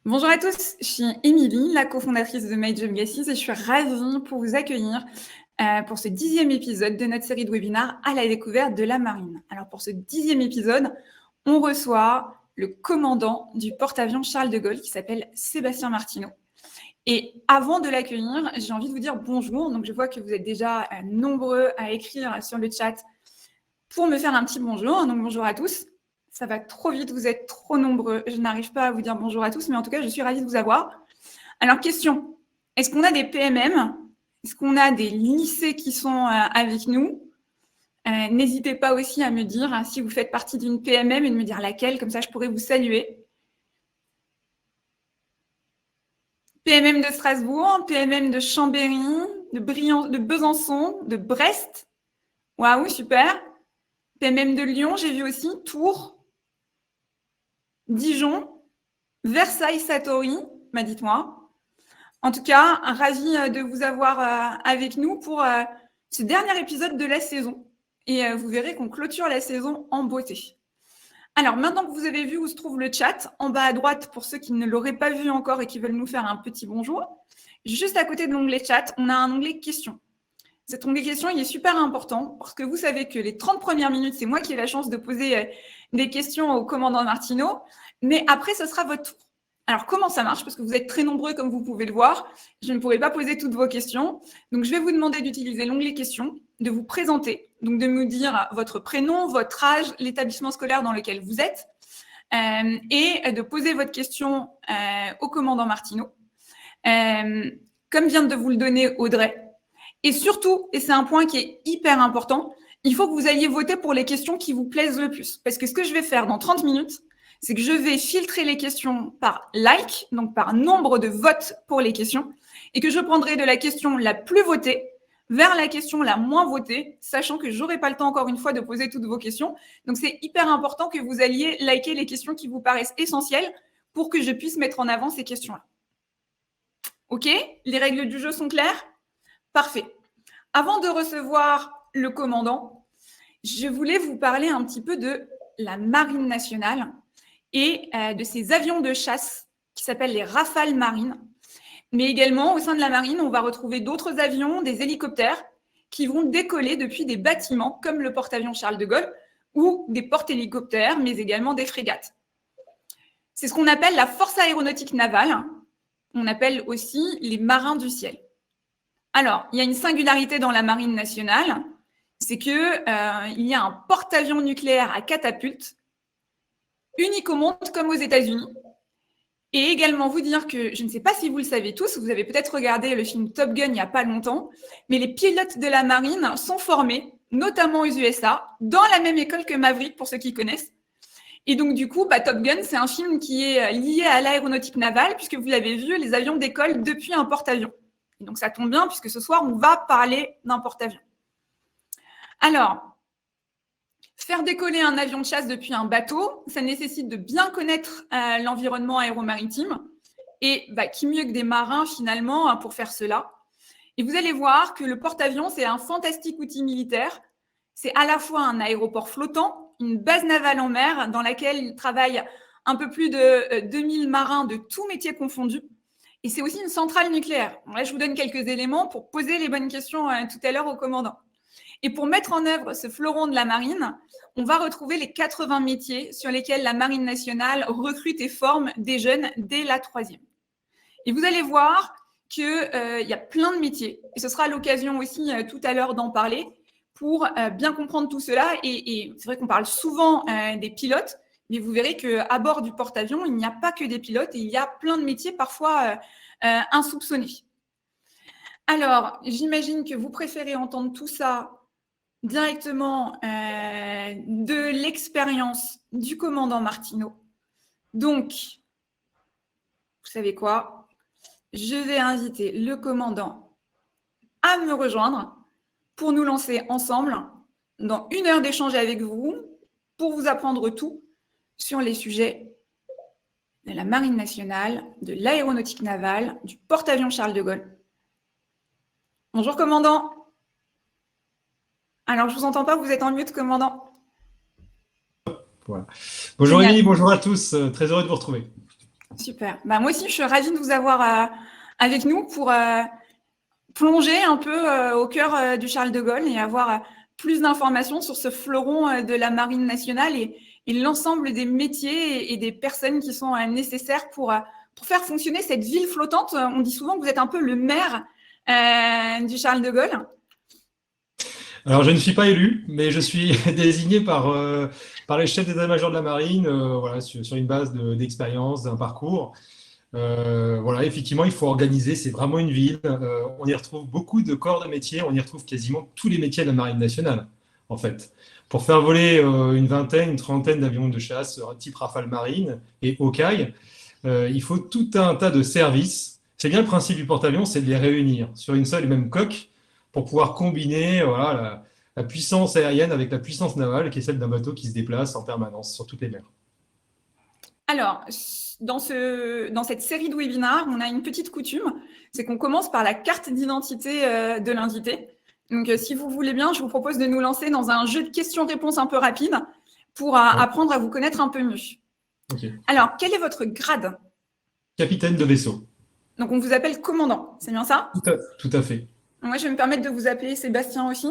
Bonjour à tous, je suis Émilie, la cofondatrice de My Job Guesses et je suis ravie pour vous accueillir pour ce 10e épisode de notre série de webinaires à la découverte de la marine. Alors pour ce 10e épisode, on reçoit le commandant du porte-avions Charles de Gaulle qui s'appelle Sébastien Martineau. Et avant de l'accueillir, j'ai envie de vous dire bonjour. Donc je vois que vous êtes déjà nombreux à écrire sur le chat pour me faire un petit bonjour. Donc bonjour à tous. Ça va trop vite, vous êtes trop nombreux. Je n'arrive pas à vous dire bonjour à tous, mais en tout cas, je suis ravie de vous avoir. Alors, question, est-ce qu'on a des PMM? Est-ce qu'on a des lycées qui sont avec nous? N'hésitez pas aussi à me dire si vous faites partie d'une PMM et de me dire laquelle, comme ça je pourrais vous saluer. PMM de Strasbourg, PMM de Chambéry, de Besançon, de Brest. Waouh, super. PMM de Lyon, j'ai vu aussi, Tours, Dijon, Versailles Satori, dites-moi. En tout cas, ravi de vous avoir avec nous pour ce dernier épisode de la saison. Et vous verrez qu'on clôture la saison en beauté. Alors, maintenant que vous avez vu où se trouve le chat, en bas à droite, pour ceux qui ne l'auraient pas vu encore et qui veulent nous faire un petit bonjour, juste à côté de l'onglet chat, on a un onglet questions. Cet onglet questions, il est super important parce que vous savez que les 30 premières minutes, c'est moi qui ai la chance de poser des questions au commandant Martineau, mais après, ce sera votre tour. Alors, comment ça marche? Parce que vous êtes très nombreux, comme vous pouvez le voir. Je ne pourrai pas poser toutes vos questions. Donc, je vais vous demander d'utiliser l'onglet questions, de vous présenter, donc de me dire votre prénom, votre âge, l'établissement scolaire dans lequel vous êtes, et de poser votre question au commandant Martineau, comme vient de vous le donner Audrey. Et surtout, et c'est un point qui est hyper important, il faut que vous alliez voter pour les questions qui vous plaisent le plus. Parce que ce que je vais faire dans 30 minutes, c'est que je vais filtrer les questions par like, donc par nombre de votes pour les questions, et que je prendrai de la question la plus votée vers la question la moins votée, sachant que j'aurai pas le temps encore une fois de poser toutes vos questions. Donc c'est hyper important que vous alliez liker les questions qui vous paraissent essentielles pour que je puisse mettre en avant ces questions-là. OK? Les règles du jeu sont claires? Parfait. Avant de recevoir le commandant, je voulais vous parler un petit peu de la Marine nationale et de ces avions de chasse qui s'appellent les Rafales marines. Mais également, au sein de la marine, on va retrouver d'autres avions, des hélicoptères, qui vont décoller depuis des bâtiments comme le porte-avions Charles de Gaulle ou des porte-hélicoptères, mais également des frégates. C'est ce qu'on appelle la force aéronautique navale. On appelle aussi les marins du ciel. Alors, il y a une singularité dans la marine nationale, c'est qu'il y a un porte-avions nucléaire à catapulte, unique au monde comme aux États-Unis. Et également vous dire que, je ne sais pas si vous le savez tous, vous avez peut-être regardé le film Top Gun il n'y a pas longtemps, mais les pilotes de la marine sont formés, notamment aux USA, dans la même école que Maverick, pour ceux qui connaissent. Et donc, du coup, Top Gun, c'est un film qui est lié à l'aéronautique navale, puisque vous l'avez vu, les avions décollent depuis un porte-avions. Et donc, ça tombe bien, puisque ce soir, on va parler d'un porte-avions. Alors, faire décoller un avion de chasse depuis un bateau, ça nécessite de bien connaître l'environnement aéromaritime. Et qui mieux que des marins, finalement, pour faire cela. Et vous allez voir que le porte-avions, c'est un fantastique outil militaire. C'est à la fois un aéroport flottant, une base navale en mer dans laquelle travaillent un peu plus de 2000 marins de tous métiers confondus. Et c'est aussi une centrale nucléaire. Bon, là, je vous donne quelques éléments pour poser les bonnes questions tout à l'heure au commandant. Et pour mettre en œuvre ce fleuron de la marine, on va retrouver les 80 métiers sur lesquels la marine nationale recrute et forme des jeunes dès la 3e. Et vous allez voir qu'il y a plein de métiers. Et ce sera l'occasion aussi tout à l'heure d'en parler pour bien comprendre tout cela. Et c'est vrai qu'on parle souvent des pilotes, mais vous verrez qu'à bord du porte-avions, il n'y a pas que des pilotes et il y a plein de métiers parfois insoupçonnés. Alors, j'imagine que vous préférez entendre tout ça directement de l'expérience du commandant Martineau. Donc, vous savez quoi? Je vais inviter le commandant à me rejoindre pour nous lancer ensemble dans 1 heure d'échange avec vous pour vous apprendre tout sur les sujets de la Marine nationale, de l'aéronautique navale, du porte-avions Charles de Gaulle. Bonjour, commandant. Alors, je ne vous entends pas, vous êtes en mute, commandant. Voilà. Bonjour Émilie, bonjour à tous, très heureux de vous retrouver. Super. Bah, moi aussi, je suis ravie de vous avoir avec nous pour plonger un peu au cœur du Charles de Gaulle et avoir plus d'informations sur ce fleuron de la Marine nationale et l'ensemble des métiers et des personnes qui sont nécessaires pour faire fonctionner cette ville flottante. On dit souvent que vous êtes un peu le maire du Charles de Gaulle. Alors, je ne suis pas élu, mais je suis désigné par les chefs d'état-major de la marine, voilà, sur une base d'expérience, d'un parcours. Voilà, effectivement, il faut organiser, c'est vraiment une ville. On y retrouve beaucoup de corps de métiers, on y retrouve quasiment tous les métiers de la marine nationale, en fait. Pour faire voler une vingtaine, une trentaine d'avions de chasse, type Rafale Marine et Hawkeye, il faut tout un tas de services. C'est bien le principe du porte-avions, c'est de les réunir sur une seule et même coque pour pouvoir combiner voilà, la puissance aérienne avec la puissance navale, qui est celle d'un bateau qui se déplace en permanence sur toutes les mers. Alors, dans cette série de webinaires, on a une petite coutume, c'est qu'on commence par la carte d'identité de l'invité. Donc, si vous voulez bien, je vous propose de nous lancer dans un jeu de questions-réponses un peu rapide pour apprendre à vous connaître un peu mieux. Okay. Alors, quel est votre grade? Capitaine de vaisseau. Donc, on vous appelle commandant, c'est bien ça? Tout à fait. Moi, je vais me permettre de vous appeler Sébastien aussi.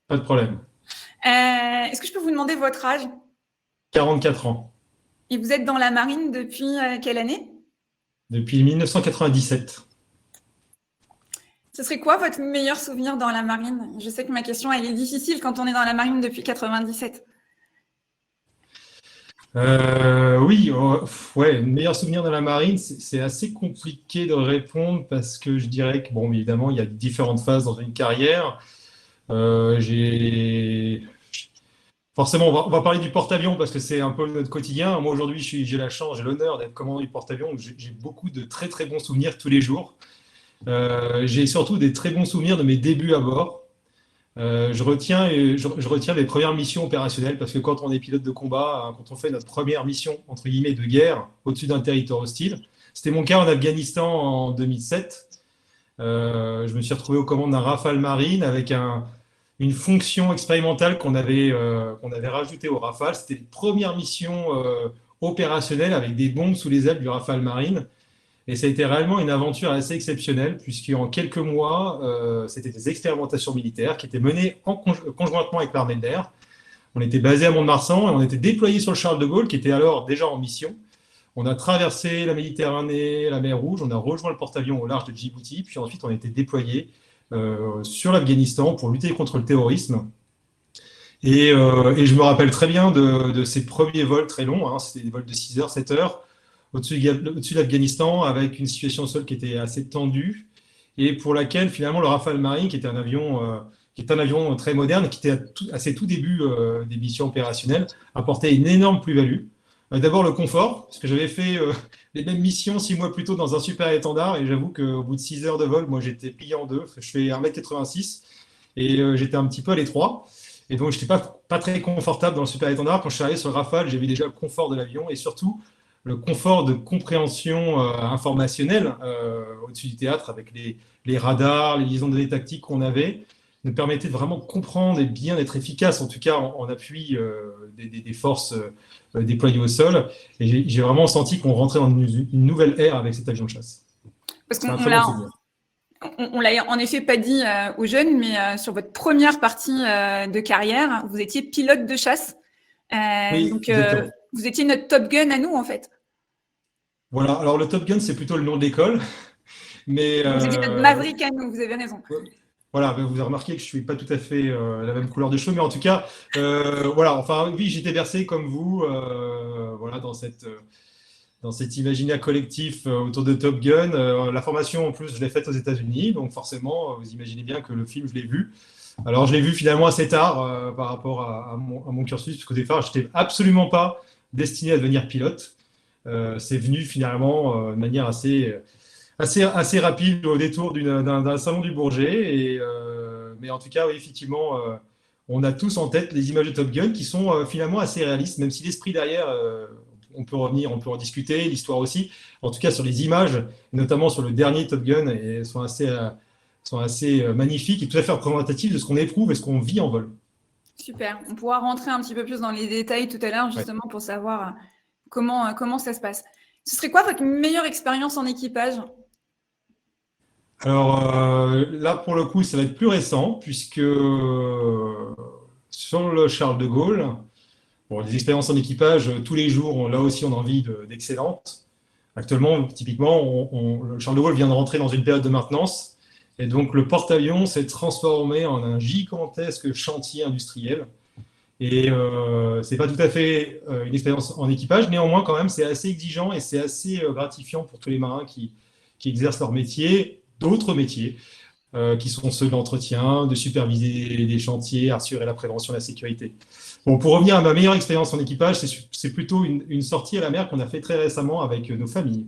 Pas de problème. Est-ce que je peux vous demander votre âge? 44 ans. Et vous êtes dans la marine depuis quelle année? Depuis 1997. Ce serait quoi votre meilleur souvenir dans la marine? Je sais que ma question, elle est difficile quand on est dans la marine depuis 97. Oui, ouais, meilleur souvenir dans la marine, c'est assez compliqué de répondre parce que je dirais que, bon, évidemment, il y a différentes phases dans une carrière. Forcément, on va parler du porte-avions parce que c'est un peu notre quotidien. Moi, aujourd'hui, j'ai la chance, j'ai l'honneur d'être commandant du porte-avions. J'ai beaucoup de très, très bons souvenirs tous les jours. J'ai surtout des très bons souvenirs de mes débuts à bord. Je retiens les premières missions opérationnelles parce que quand on est pilote de combat, hein, quand on fait notre première mission, entre guillemets, de guerre au-dessus d'un territoire hostile, c'était mon cas en Afghanistan en 2007. Je me suis retrouvé aux commandes d'un Rafale Marine avec une fonction expérimentale qu'on avait rajoutée au Rafale. C'était une première mission opérationnelle avec des bombes sous les ailes du Rafale Marine. Et ça a été réellement une aventure assez exceptionnelle, puisqu'en quelques mois, c'était des expérimentations militaires qui étaient menées conjointement avec l'armée de l'air. On était basé à Mont-de-Marsan et on était déployé sur le Charles de Gaulle, qui était alors déjà en mission. On a traversé la Méditerranée, la mer Rouge, on a rejoint le porte-avions au large de Djibouti, puis ensuite on a été déployé sur l'Afghanistan pour lutter contre le terrorisme. Et je me rappelle très bien de ces premiers vols très longs, hein, c'était des vols de 6 heures, 7 heures, au-dessus de l'Afghanistan, avec une situation au sol qui était assez tendue, et pour laquelle finalement le Rafale Marine, qui est un avion très moderne, qui était à ses tout débuts des missions opérationnelles, apportait une énorme plus-value. D'abord le confort, parce que j'avais fait les mêmes missions 6 mois plus tôt dans un super étendard, et j'avoue qu'au bout de 6 heures de vol, moi j'étais plié en deux, je fais 1m86, et j'étais un petit peu à l'étroit, et donc je n'étais pas très confortable dans le super étendard. Quand je suis arrivé sur le Rafale, j'avais déjà le confort de l'avion, et surtout le confort de compréhension informationnelle au-dessus du théâtre, avec les radars, les liaisons de données tactiques qu'on avait, nous permettait de vraiment comprendre et bien être efficace, en tout cas en appui des forces déployées au sol. Et j'ai vraiment senti qu'on rentrait dans une nouvelle ère avec cet avion de chasse. Parce qu'on l'a en effet pas dit aux jeunes, mais sur votre première partie de carrière, vous étiez pilote de chasse. Oui, donc, vous étiez notre Top Gun à nous, en fait. Voilà, alors le Top Gun, c'est plutôt le nom de l'école. Mais, vous étiez notre Maverick à nous, vous avez raison. Voilà, vous avez remarqué que je ne suis pas tout à fait la même couleur de cheveux, mais en tout cas, voilà, enfin, oui, j'étais bercé comme vous, voilà, dans cet imaginaire collectif autour de Top Gun. La formation, en plus, je l'ai faite aux États-Unis, donc forcément, vous imaginez bien que le film, je l'ai vu. Alors, je l'ai vu finalement assez tard par rapport à mon cursus, parce qu'au départ, je n'étais absolument pas destiné à devenir pilote. C'est venu finalement de manière assez rapide au détour d'un salon du Bourget. Mais en tout cas, oui, effectivement, on a tous en tête les images de Top Gun qui sont finalement assez réalistes, même si l'esprit derrière, on peut revenir, on peut en discuter, l'histoire aussi. En tout cas, sur les images, notamment sur le dernier Top Gun, elles sont assez magnifiques et tout à fait représentatives de ce qu'on éprouve et ce qu'on vit en vol. Super. On pourra rentrer un petit peu plus dans les détails tout à l'heure, justement, pour savoir comment ça se passe. Ce serait quoi votre meilleure expérience en équipage? Alors là, pour le coup, ça va être plus récent, puisque sur le Charles de Gaulle, bon, les expériences en équipage, tous les jours, là aussi, on a envie d'excellentes. Actuellement, typiquement, le Charles de Gaulle vient de rentrer dans une période de maintenance, et donc le porte-avions s'est transformé en un gigantesque chantier industriel. Et c'est pas tout à fait une expérience en équipage, néanmoins, quand même, c'est assez exigeant et c'est assez gratifiant pour tous les marins qui exercent leur métier, d'autres métiers, qui sont ceux d'entretien, de superviser des chantiers, assurer la prévention et la sécurité. Bon, pour revenir à ma meilleure expérience en équipage, c'est plutôt une sortie à la mer qu'on a fait très récemment avec nos familles.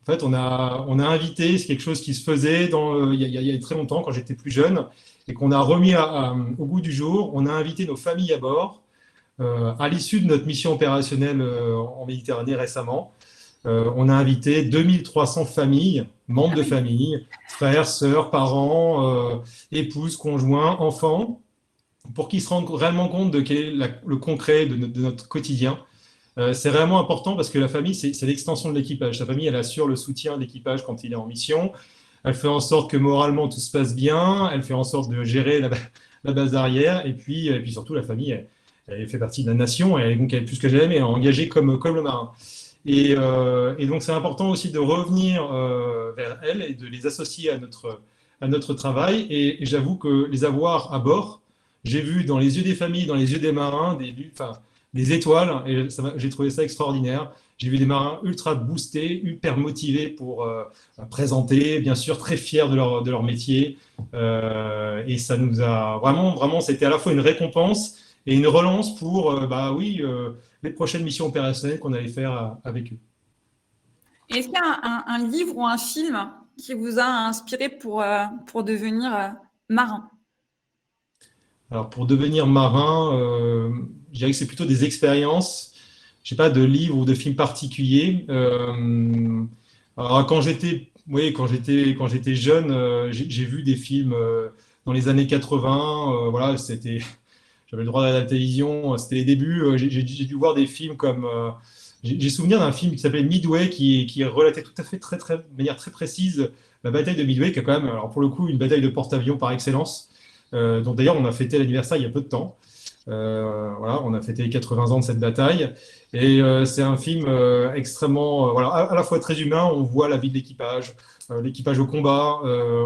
En fait, on a invité, c'est quelque chose qui se faisait il y a très longtemps, quand j'étais plus jeune, et qu'on a remis au goût du jour. On a invité nos familles à bord, à l'issue de notre mission opérationnelle en Méditerranée récemment. On a invité 2300 familles, membres de famille, frères, sœurs, parents, épouses, conjoints, enfants, pour qu'ils se rendent réellement compte de quel est le concret de notre quotidien. C'est vraiment important parce que la famille, c'est l'extension de l'équipage. Sa famille, elle assure le soutien de l'équipage quand il est en mission. Elle fait en sorte que moralement tout se passe bien. Elle fait en sorte de gérer la base arrière. Et puis surtout, la famille, elle fait partie de la nation. Et donc, elle est plus que jamais engagée comme le marin. Et donc, c'est important aussi de revenir vers elles et de les associer à notre travail. Et j'avoue que les avoir à bord, j'ai vu dans les yeux des familles, dans les yeux des marins, des étoiles, et j'ai trouvé ça extraordinaire. J'ai vu des marins ultra boostés, hyper motivés pour présenter, bien sûr, très fiers de leur métier. Et ça nous a vraiment, c'était à la fois une récompense et une relance pour, les prochaines missions opérationnelles qu'on allait faire avec eux. Est-ce qu'il y a un livre ou un film qui vous a inspiré pour devenir marin? Alors, pour devenir marin, je dirais que c'est plutôt des expériences. Je n'ai pas de livre ou de film particulier. Alors, quand j'étais jeune, j'ai vu des films dans les années 80. Voilà, j'avais le droit d'aller à la télévision. C'était les débuts. J'ai dû voir des films comme. J'ai souvenir d'un film qui s'appelait Midway, qui relatait tout à fait de manière très précise la bataille de Midway, qui est quand même, alors pour le coup, une bataille de porte-avions par excellence. Donc d'ailleurs, on a fêté l'anniversaire il y a peu de temps. Voilà, on a fêté les 80 ans de cette bataille. Et c'est un film extrêmement, voilà, à la fois très humain. On voit la vie de l'équipage au combat,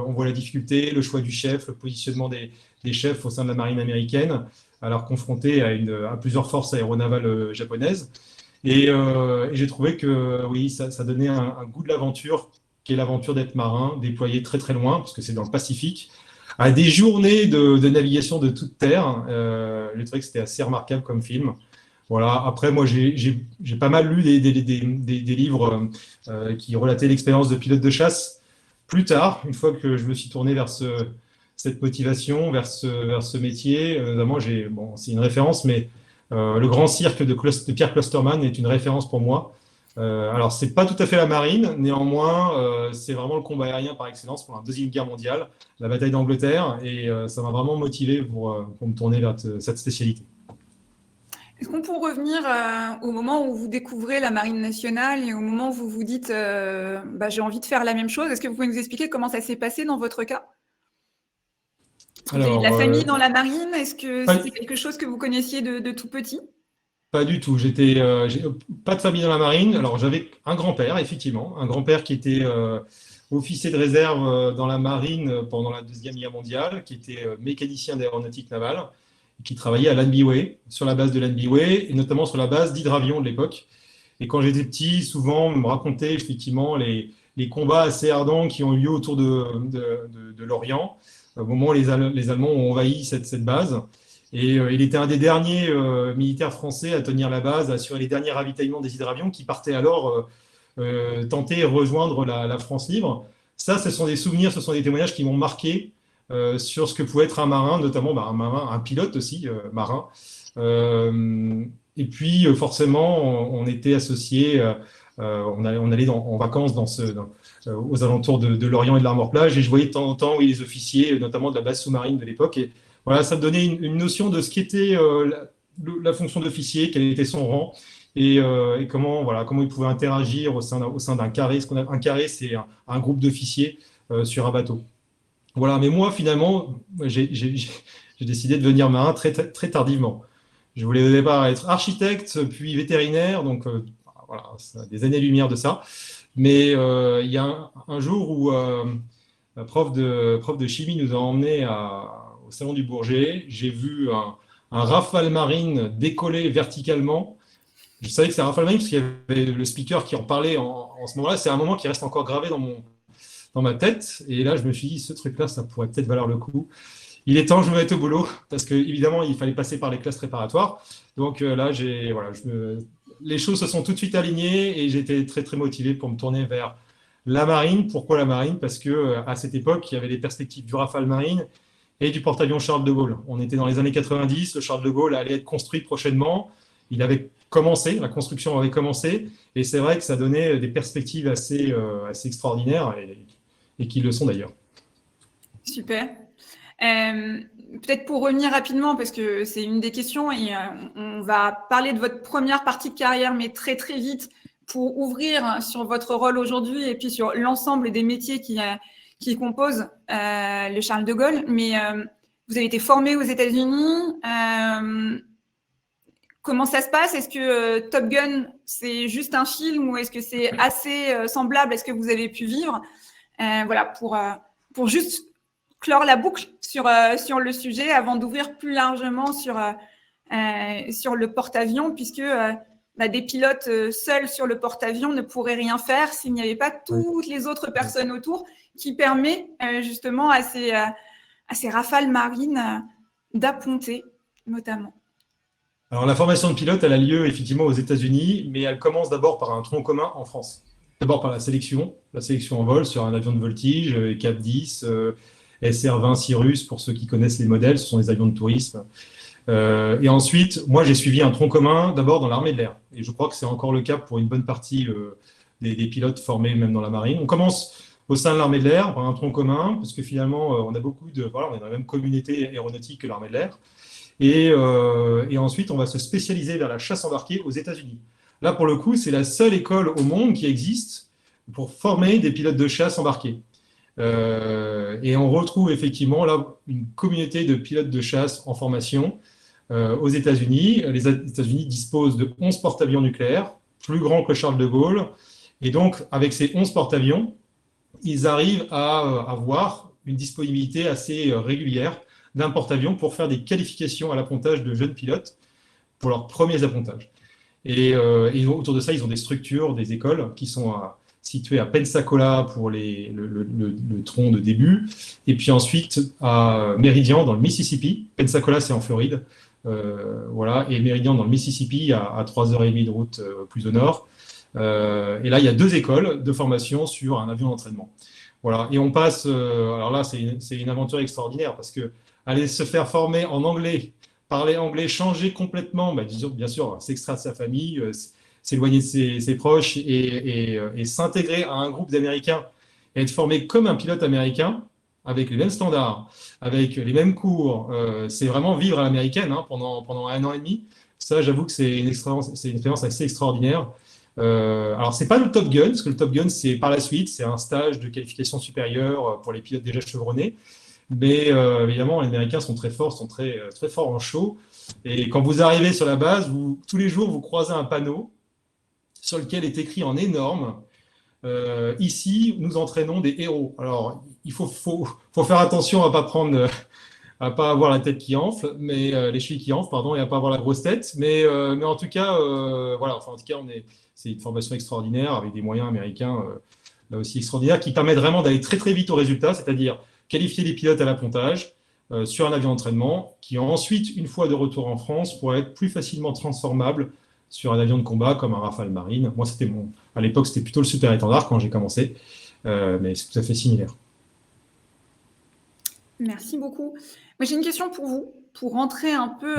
on voit la difficulté, le choix du chef, le positionnement des chefs au sein de la marine américaine, alors confronté à plusieurs forces aéronavales japonaises. Et j'ai trouvé que oui, ça donnait un goût de l'aventure, qui est l'aventure d'être marin, déployé très très loin, parce que c'est dans le Pacifique, à des journées de navigation de toute terre. J'ai trouvé que c'était assez remarquable comme film. Voilà. Après, moi, j'ai pas mal lu des livres qui relataient l'expérience de pilote de chasse. Plus tard, une fois que je me suis tourné vers cette motivation, vers ce métier, notamment, c'est une référence, mais le Grand Cirque de Pierre Klosterman est une référence pour moi. Alors, c'est pas tout à fait la marine, néanmoins, c'est vraiment le combat aérien par excellence pour la Deuxième Guerre mondiale, la bataille d'Angleterre, et ça m'a vraiment motivé pour me tourner vers cette spécialité. Est-ce qu'on peut revenir au moment où vous découvrez la Marine nationale et au moment où vous vous dites j'ai envie de faire la même chose? Est-ce que vous pouvez nous expliquer comment ça s'est passé dans votre cas? Vous avez de la famille dans la marine? Est-ce que c'était quelque chose que vous connaissiez de tout petit? Pas du tout. J'ai pas de famille dans la marine. Alors j'avais un grand-père, effectivement, un grand-père qui était officier de réserve dans la marine pendant la Deuxième Guerre mondiale, qui était mécanicien d'aéronautique navale, qui travaillait à Lanbyway, sur la base de Lanbyway, et notamment sur la base d'hydravion de l'époque. Et quand j'étais petit, souvent, on me racontait effectivement les combats assez ardents qui ont eu lieu autour de l'Orient, au moment où les Allemands ont envahi cette base. Et il était un des derniers militaires français à tenir la base, à assurer les derniers ravitaillements des hydravions qui partaient alors tenter de rejoindre la France libre. Ça, ce sont des souvenirs, ce sont des témoignages qui m'ont marqué sur ce que pouvait être un marin, notamment un pilote aussi, marin. Et puis, forcément, on était associés, on allait en vacances aux alentours de Lorient et de l'Armor-Plage, et je voyais de temps en temps les officiers, notamment de la base sous-marine de l'époque. Et voilà, ça me donnait une notion de ce qu'était la fonction d'officier, quel était son rang. et comment ils pouvaient interagir au sein d'un carré. Un carré, c'est un groupe d'officiers sur un bateau. Voilà, mais moi, finalement, j'ai décidé de devenir marin très tardivement. Je voulais au départ être architecte, puis vétérinaire, donc voilà, ça a des années-lumière de ça. Mais il y a un jour où un prof de chimie nous a emmenés au Salon du Bourget. J'ai vu un Rafale Marine décoller verticalement. Je savais que c'était un Rafale Marine parce qu'il y avait le speaker qui en parlait en ce moment-là. C'est un moment qui reste encore gravé dans ma tête. Et là, je me suis dit, ce truc-là, ça pourrait peut-être valoir le coup. Il est temps que je me mette au boulot parce qu'évidemment, il fallait passer par les classes préparatoires. Donc là, les choses se sont tout de suite alignées et j'étais très motivé pour me tourner vers la marine. Pourquoi la marine? Parce que à cette époque, il y avait les perspectives du Rafale Marine et du porte-avions Charles de Gaulle. On était dans les années 90, le Charles de Gaulle allait être construit prochainement. Il avait commencé, la construction avait commencé, et c'est vrai que ça donnait des perspectives assez extraordinaires et qui le sont d'ailleurs. Super. Peut-être pour revenir rapidement, parce que c'est une des questions, et on va parler de votre première partie de carrière, mais très vite, pour ouvrir sur votre rôle aujourd'hui et puis sur l'ensemble des métiers qui composent le Charles de Gaulle. Mais vous avez été formé aux États-Unis. Comment ça se passe? Est-ce que Top Gun, c'est juste un film ou est-ce que c'est assez semblable à ce que vous avez pu vivre? Voilà, pour juste clore la boucle sur le sujet avant d'ouvrir plus largement sur le porte-avions, puisque des pilotes seuls sur le porte-avions ne pourraient rien faire s'il n'y avait pas toutes les autres personnes autour, qui permet justement à ces rafales marines d'apponter notamment. Alors, la formation de pilote, elle a lieu effectivement aux États-Unis, mais elle commence d'abord par un tronc commun en France. D'abord par la sélection en vol sur un avion de voltige, CAP 10, SR-20 Cirrus, pour ceux qui connaissent les modèles, ce sont des avions de tourisme. Et ensuite, moi, j'ai suivi un tronc commun d'abord dans l'armée de l'air. Et je crois que c'est encore le cas pour une bonne partie des pilotes formés même dans la marine. On commence au sein de l'armée de l'air par un tronc commun, parce que finalement, on est dans la même communauté aéronautique que l'armée de l'air. Et ensuite, on va se spécialiser vers la chasse embarquée aux États-Unis. Là, pour le coup, c'est la seule école au monde qui existe pour former des pilotes de chasse embarqués. Et on retrouve effectivement là une communauté de pilotes de chasse en formation aux États-Unis. Les États-Unis disposent de 11 porte-avions nucléaires, plus grands que Charles de Gaulle. Et donc, avec ces 11 porte-avions, ils arrivent à avoir une disponibilité assez régulière d'un porte-avions pour faire des qualifications à l'appontage de jeunes pilotes pour leurs premiers appontages. Et autour de ça, ils ont des structures, des écoles qui sont situées à Pensacola pour le tronc de début, et puis ensuite à Meridian dans le Mississippi. Pensacola, c'est en Floride. Voilà, et Meridian dans le Mississippi à 3h30 de route plus au nord. Et là, il y a 2 écoles de formation sur un avion d'entraînement. Voilà, et on passe, alors là, c'est une aventure extraordinaire parce que aller se faire former en anglais, parler anglais, changer complètement, disons, bien sûr, s'extraire de sa famille, s'éloigner de ses proches et s'intégrer à un groupe d'Américains et être formé comme un pilote américain, avec les mêmes standards, avec les mêmes cours, c'est vraiment vivre à l'américaine pendant 1 an et demi. Ça, j'avoue que c'est une expérience assez extraordinaire. Alors, c'est pas le Top Gun, parce que le Top Gun, c'est par la suite, c'est un stage de qualification supérieure pour les pilotes déjà chevronnés. Mais évidemment, les Américains sont très forts, sont très forts en show. Et quand vous arrivez sur la base, tous les jours, vous croisez un panneau sur lequel est écrit en énorme ici, nous entraînons des héros. Alors, il faut faire attention à pas avoir la tête qui enfle, mais les chevilles qui enflent, pardon, et à pas avoir la grosse tête. Mais en tout cas, voilà. Enfin, en tout cas, c'est une formation extraordinaire avec des moyens américains là aussi extraordinaires qui permettent vraiment d'aller très vite au résultat, c'est-à-dire qualifier les pilotes à l'appontage sur un avion d'entraînement qui ensuite, une fois de retour en France, pourrait être plus facilement transformable sur un avion de combat comme un Rafale Marine. Moi, à l'époque, c'était plutôt le Super Étendard quand j'ai commencé, mais c'est tout à fait similaire. Merci beaucoup. Moi, j'ai une question pour vous, pour rentrer un peu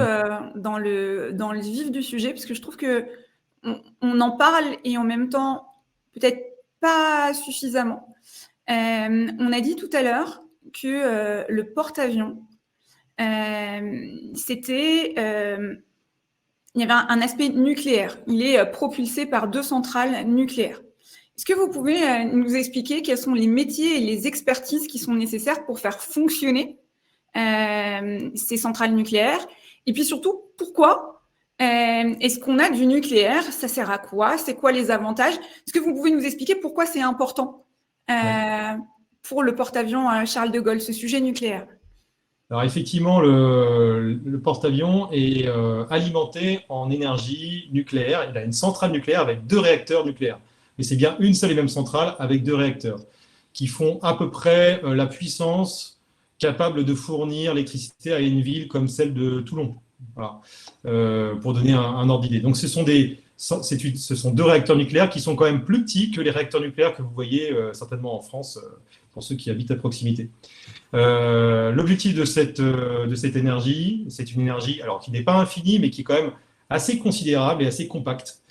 dans le vif du sujet, parce que je trouve qu'on en parle et en même temps, peut-être pas suffisamment. On a dit tout à l'heure que le porte-avions, c'était il y avait un aspect nucléaire. Il est propulsé par 2 centrales nucléaires. Est-ce que vous pouvez nous expliquer quels sont les métiers et les expertises qui sont nécessaires pour faire fonctionner ces centrales nucléaires? Et puis surtout, pourquoi est-ce qu'on a du nucléaire? Ça sert à quoi? C'est quoi les avantages? Est-ce que vous pouvez nous expliquer pourquoi c'est important pour le porte-avions Charles de Gaulle, ce sujet nucléaire? Alors effectivement, le porte-avions est alimenté en énergie nucléaire. Il a une centrale nucléaire avec 2 réacteurs nucléaires. Mais c'est bien une seule et même centrale avec 2 réacteurs qui font à peu près la puissance capable de fournir l'électricité à une ville comme celle de Toulon. Voilà. Pour donner un ordre d'idée. Donc ce sont 2 réacteurs nucléaires qui sont quand même plus petits que les réacteurs nucléaires que vous voyez certainement en France pour ceux qui habitent à proximité. L'objectif de cette énergie, c'est une énergie alors, qui n'est pas infinie, mais qui est quand même assez considérable et assez compacte.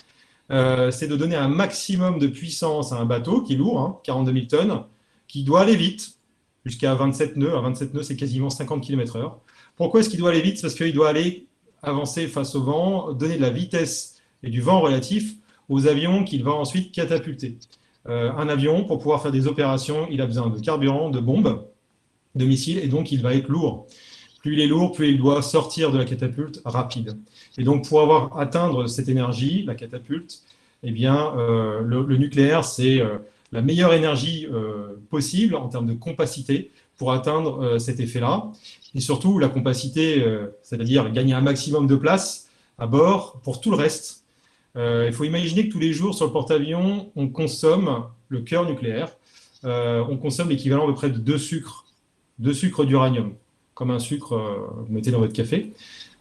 C'est de donner un maximum de puissance à un bateau qui est lourd, 42 000 tonnes, qui doit aller vite, jusqu'à 27 nœuds. À 27 nœuds, c'est quasiment 50 km/h. Pourquoi est-ce qu'il doit aller vite? Parce qu'il doit aller avancer face au vent, donner de la vitesse et du vent relatif aux avions qu'il va ensuite catapulter. Un avion, pour pouvoir faire des opérations, il a besoin de carburant, de bombes, de missiles, et donc il va être lourd. Plus il est lourd, plus il doit sortir de la catapulte rapide. Et donc pour atteindre cette énergie, la catapulte, eh bien, le nucléaire, c'est la meilleure énergie possible en termes de compacité pour atteindre cet effet-là. Et surtout, la compacité, c'est-à-dire gagner un maximum de place à bord pour tout le reste. Il faut imaginer que tous les jours, sur le porte-avions, on consomme le cœur nucléaire. On consomme l'équivalent à peu près de 2 sucres d'uranium, comme un sucre que vous mettez dans votre café.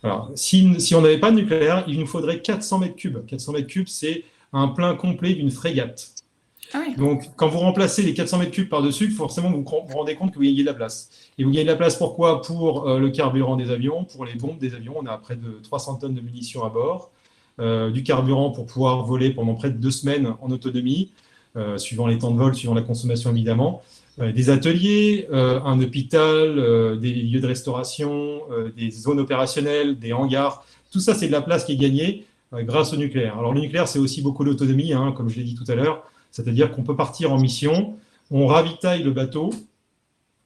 Alors, si on n'avait pas de nucléaire, il nous faudrait 400 mètres cubes. 400 mètres cubes, c'est un plein complet d'une frégate. Ah oui. Donc, quand vous remplacez les 400 mètres cubes par-dessus, forcément, vous vous rendez compte que vous gagnez de la place. Et vous gagnez de la place pourquoi? Pour le carburant des avions, pour les bombes des avions. On a près de 300 tonnes de munitions à bord. Du carburant pour pouvoir voler pendant près de 2 semaines en autonomie, suivant les temps de vol, suivant la consommation évidemment. Des ateliers, un hôpital, des lieux de restauration, des zones opérationnelles, des hangars. Tout ça, c'est de la place qui est gagnée grâce au nucléaire. Alors le nucléaire, c'est aussi beaucoup d'autonomie, comme je l'ai dit tout à l'heure. C'est-à-dire qu'on peut partir en mission, on ravitaille le bateau,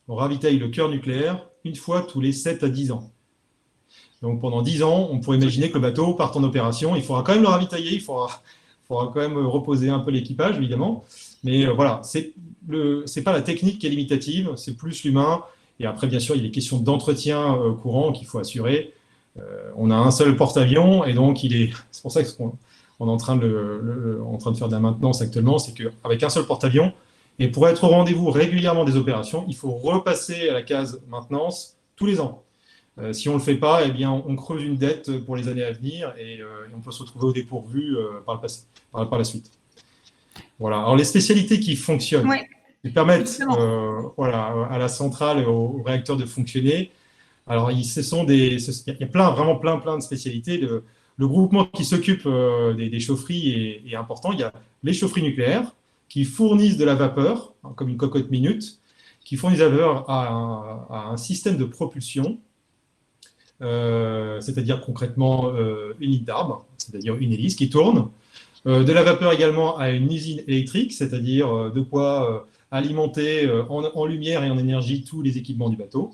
on ravitaille le cœur nucléaire une fois tous les 7 à 10 ans. Donc pendant 10 ans, on pourrait imaginer que le bateau parte en opération. Il faudra quand même le ravitailler, il faudra quand même reposer un peu l'équipage, évidemment. Mais voilà, c'est pas la technique qui est limitative, c'est plus l'humain. Et après, bien sûr, il y a des questions d'entretien courant qu'il faut assurer. On a un seul porte-avions, et donc c'est pour ça qu'on est en train de faire de la maintenance actuellement, c'est qu'avec un seul porte-avions, et pour être au rendez-vous régulièrement des opérations, il faut repasser à la case maintenance tous les ans. Si on ne le fait pas, eh bien, on creuse une dette pour les années à venir et on peut se retrouver au dépourvu par la suite. Voilà. Alors, les spécialités qui fonctionnent, qui permettent à la centrale et au réacteur de fonctionner. Alors, il y a vraiment plein de spécialités. Le groupement qui s'occupe des chaufferies est important. Il y a les chaufferies nucléaires qui fournissent de la vapeur, comme une cocotte minute, qui fournissent de la vapeur à un système de propulsion. C'est-à-dire concrètement une ligne d'arbre, c'est-à-dire une hélice qui tourne. De la vapeur également à une usine électrique, c'est-à-dire de quoi alimenter en lumière et en énergie tous les équipements du bateau,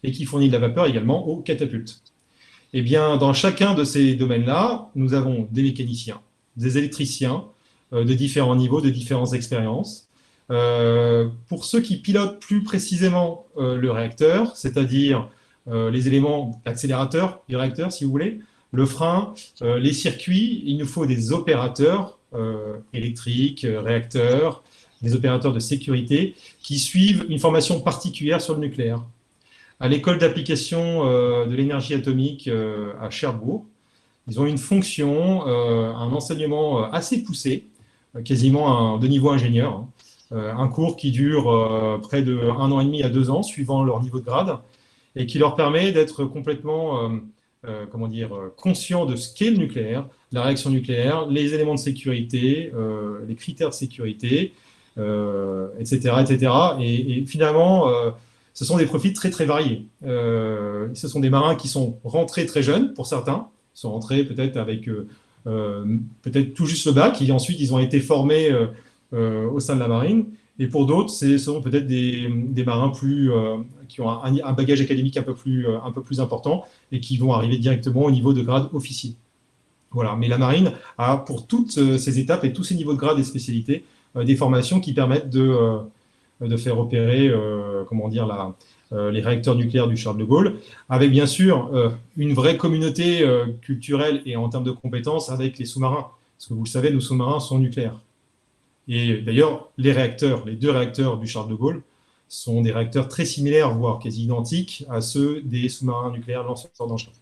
et qui fournit de la vapeur également aux catapultes. Eh bien, dans chacun de ces domaines-là, nous avons des mécaniciens, des électriciens de différents niveaux, de différentes expériences. Pour ceux qui pilotent plus précisément le réacteur, c'est-à-dire les éléments d'accélérateur du réacteur, si vous voulez, le frein, les circuits, il nous faut des opérateurs électriques, réacteurs, des opérateurs de sécurité qui suivent une formation particulière sur le nucléaire. À l'école d'application de l'énergie atomique à Cherbourg, ils ont une fonction, un enseignement assez poussé, quasiment de niveau ingénieur, un cours qui dure près de 1 an et demi à 2 ans, suivant leur niveau de grade, et qui leur permet d'être complètement conscients de ce qu'est le nucléaire, la réaction nucléaire, les éléments de sécurité, les critères de sécurité, etc. etc. Et finalement, ce sont des profils très, très variés. Ce sont des marins qui sont rentrés très jeunes, pour certains, sont rentrés peut-être avec peut-être tout juste le bac, et ensuite ils ont été formés au sein de la marine. Et pour d'autres, ce sont peut-être des marins qui ont un bagage académique un peu plus important et qui vont arriver directement au niveau de grade officier. Voilà. Mais la marine a pour toutes ces étapes et tous ces niveaux de grade et spécialités des formations qui permettent de faire opérer les réacteurs nucléaires du Charles de Gaulle, avec bien sûr une vraie communauté culturelle et en termes de compétences avec les sous-marins. Parce que vous le savez, nos sous-marins sont nucléaires. Et d'ailleurs, les deux réacteurs du Charles de Gaulle sont des réacteurs très similaires, voire quasi identiques à ceux des sous-marins nucléaires lanceurs d'engins.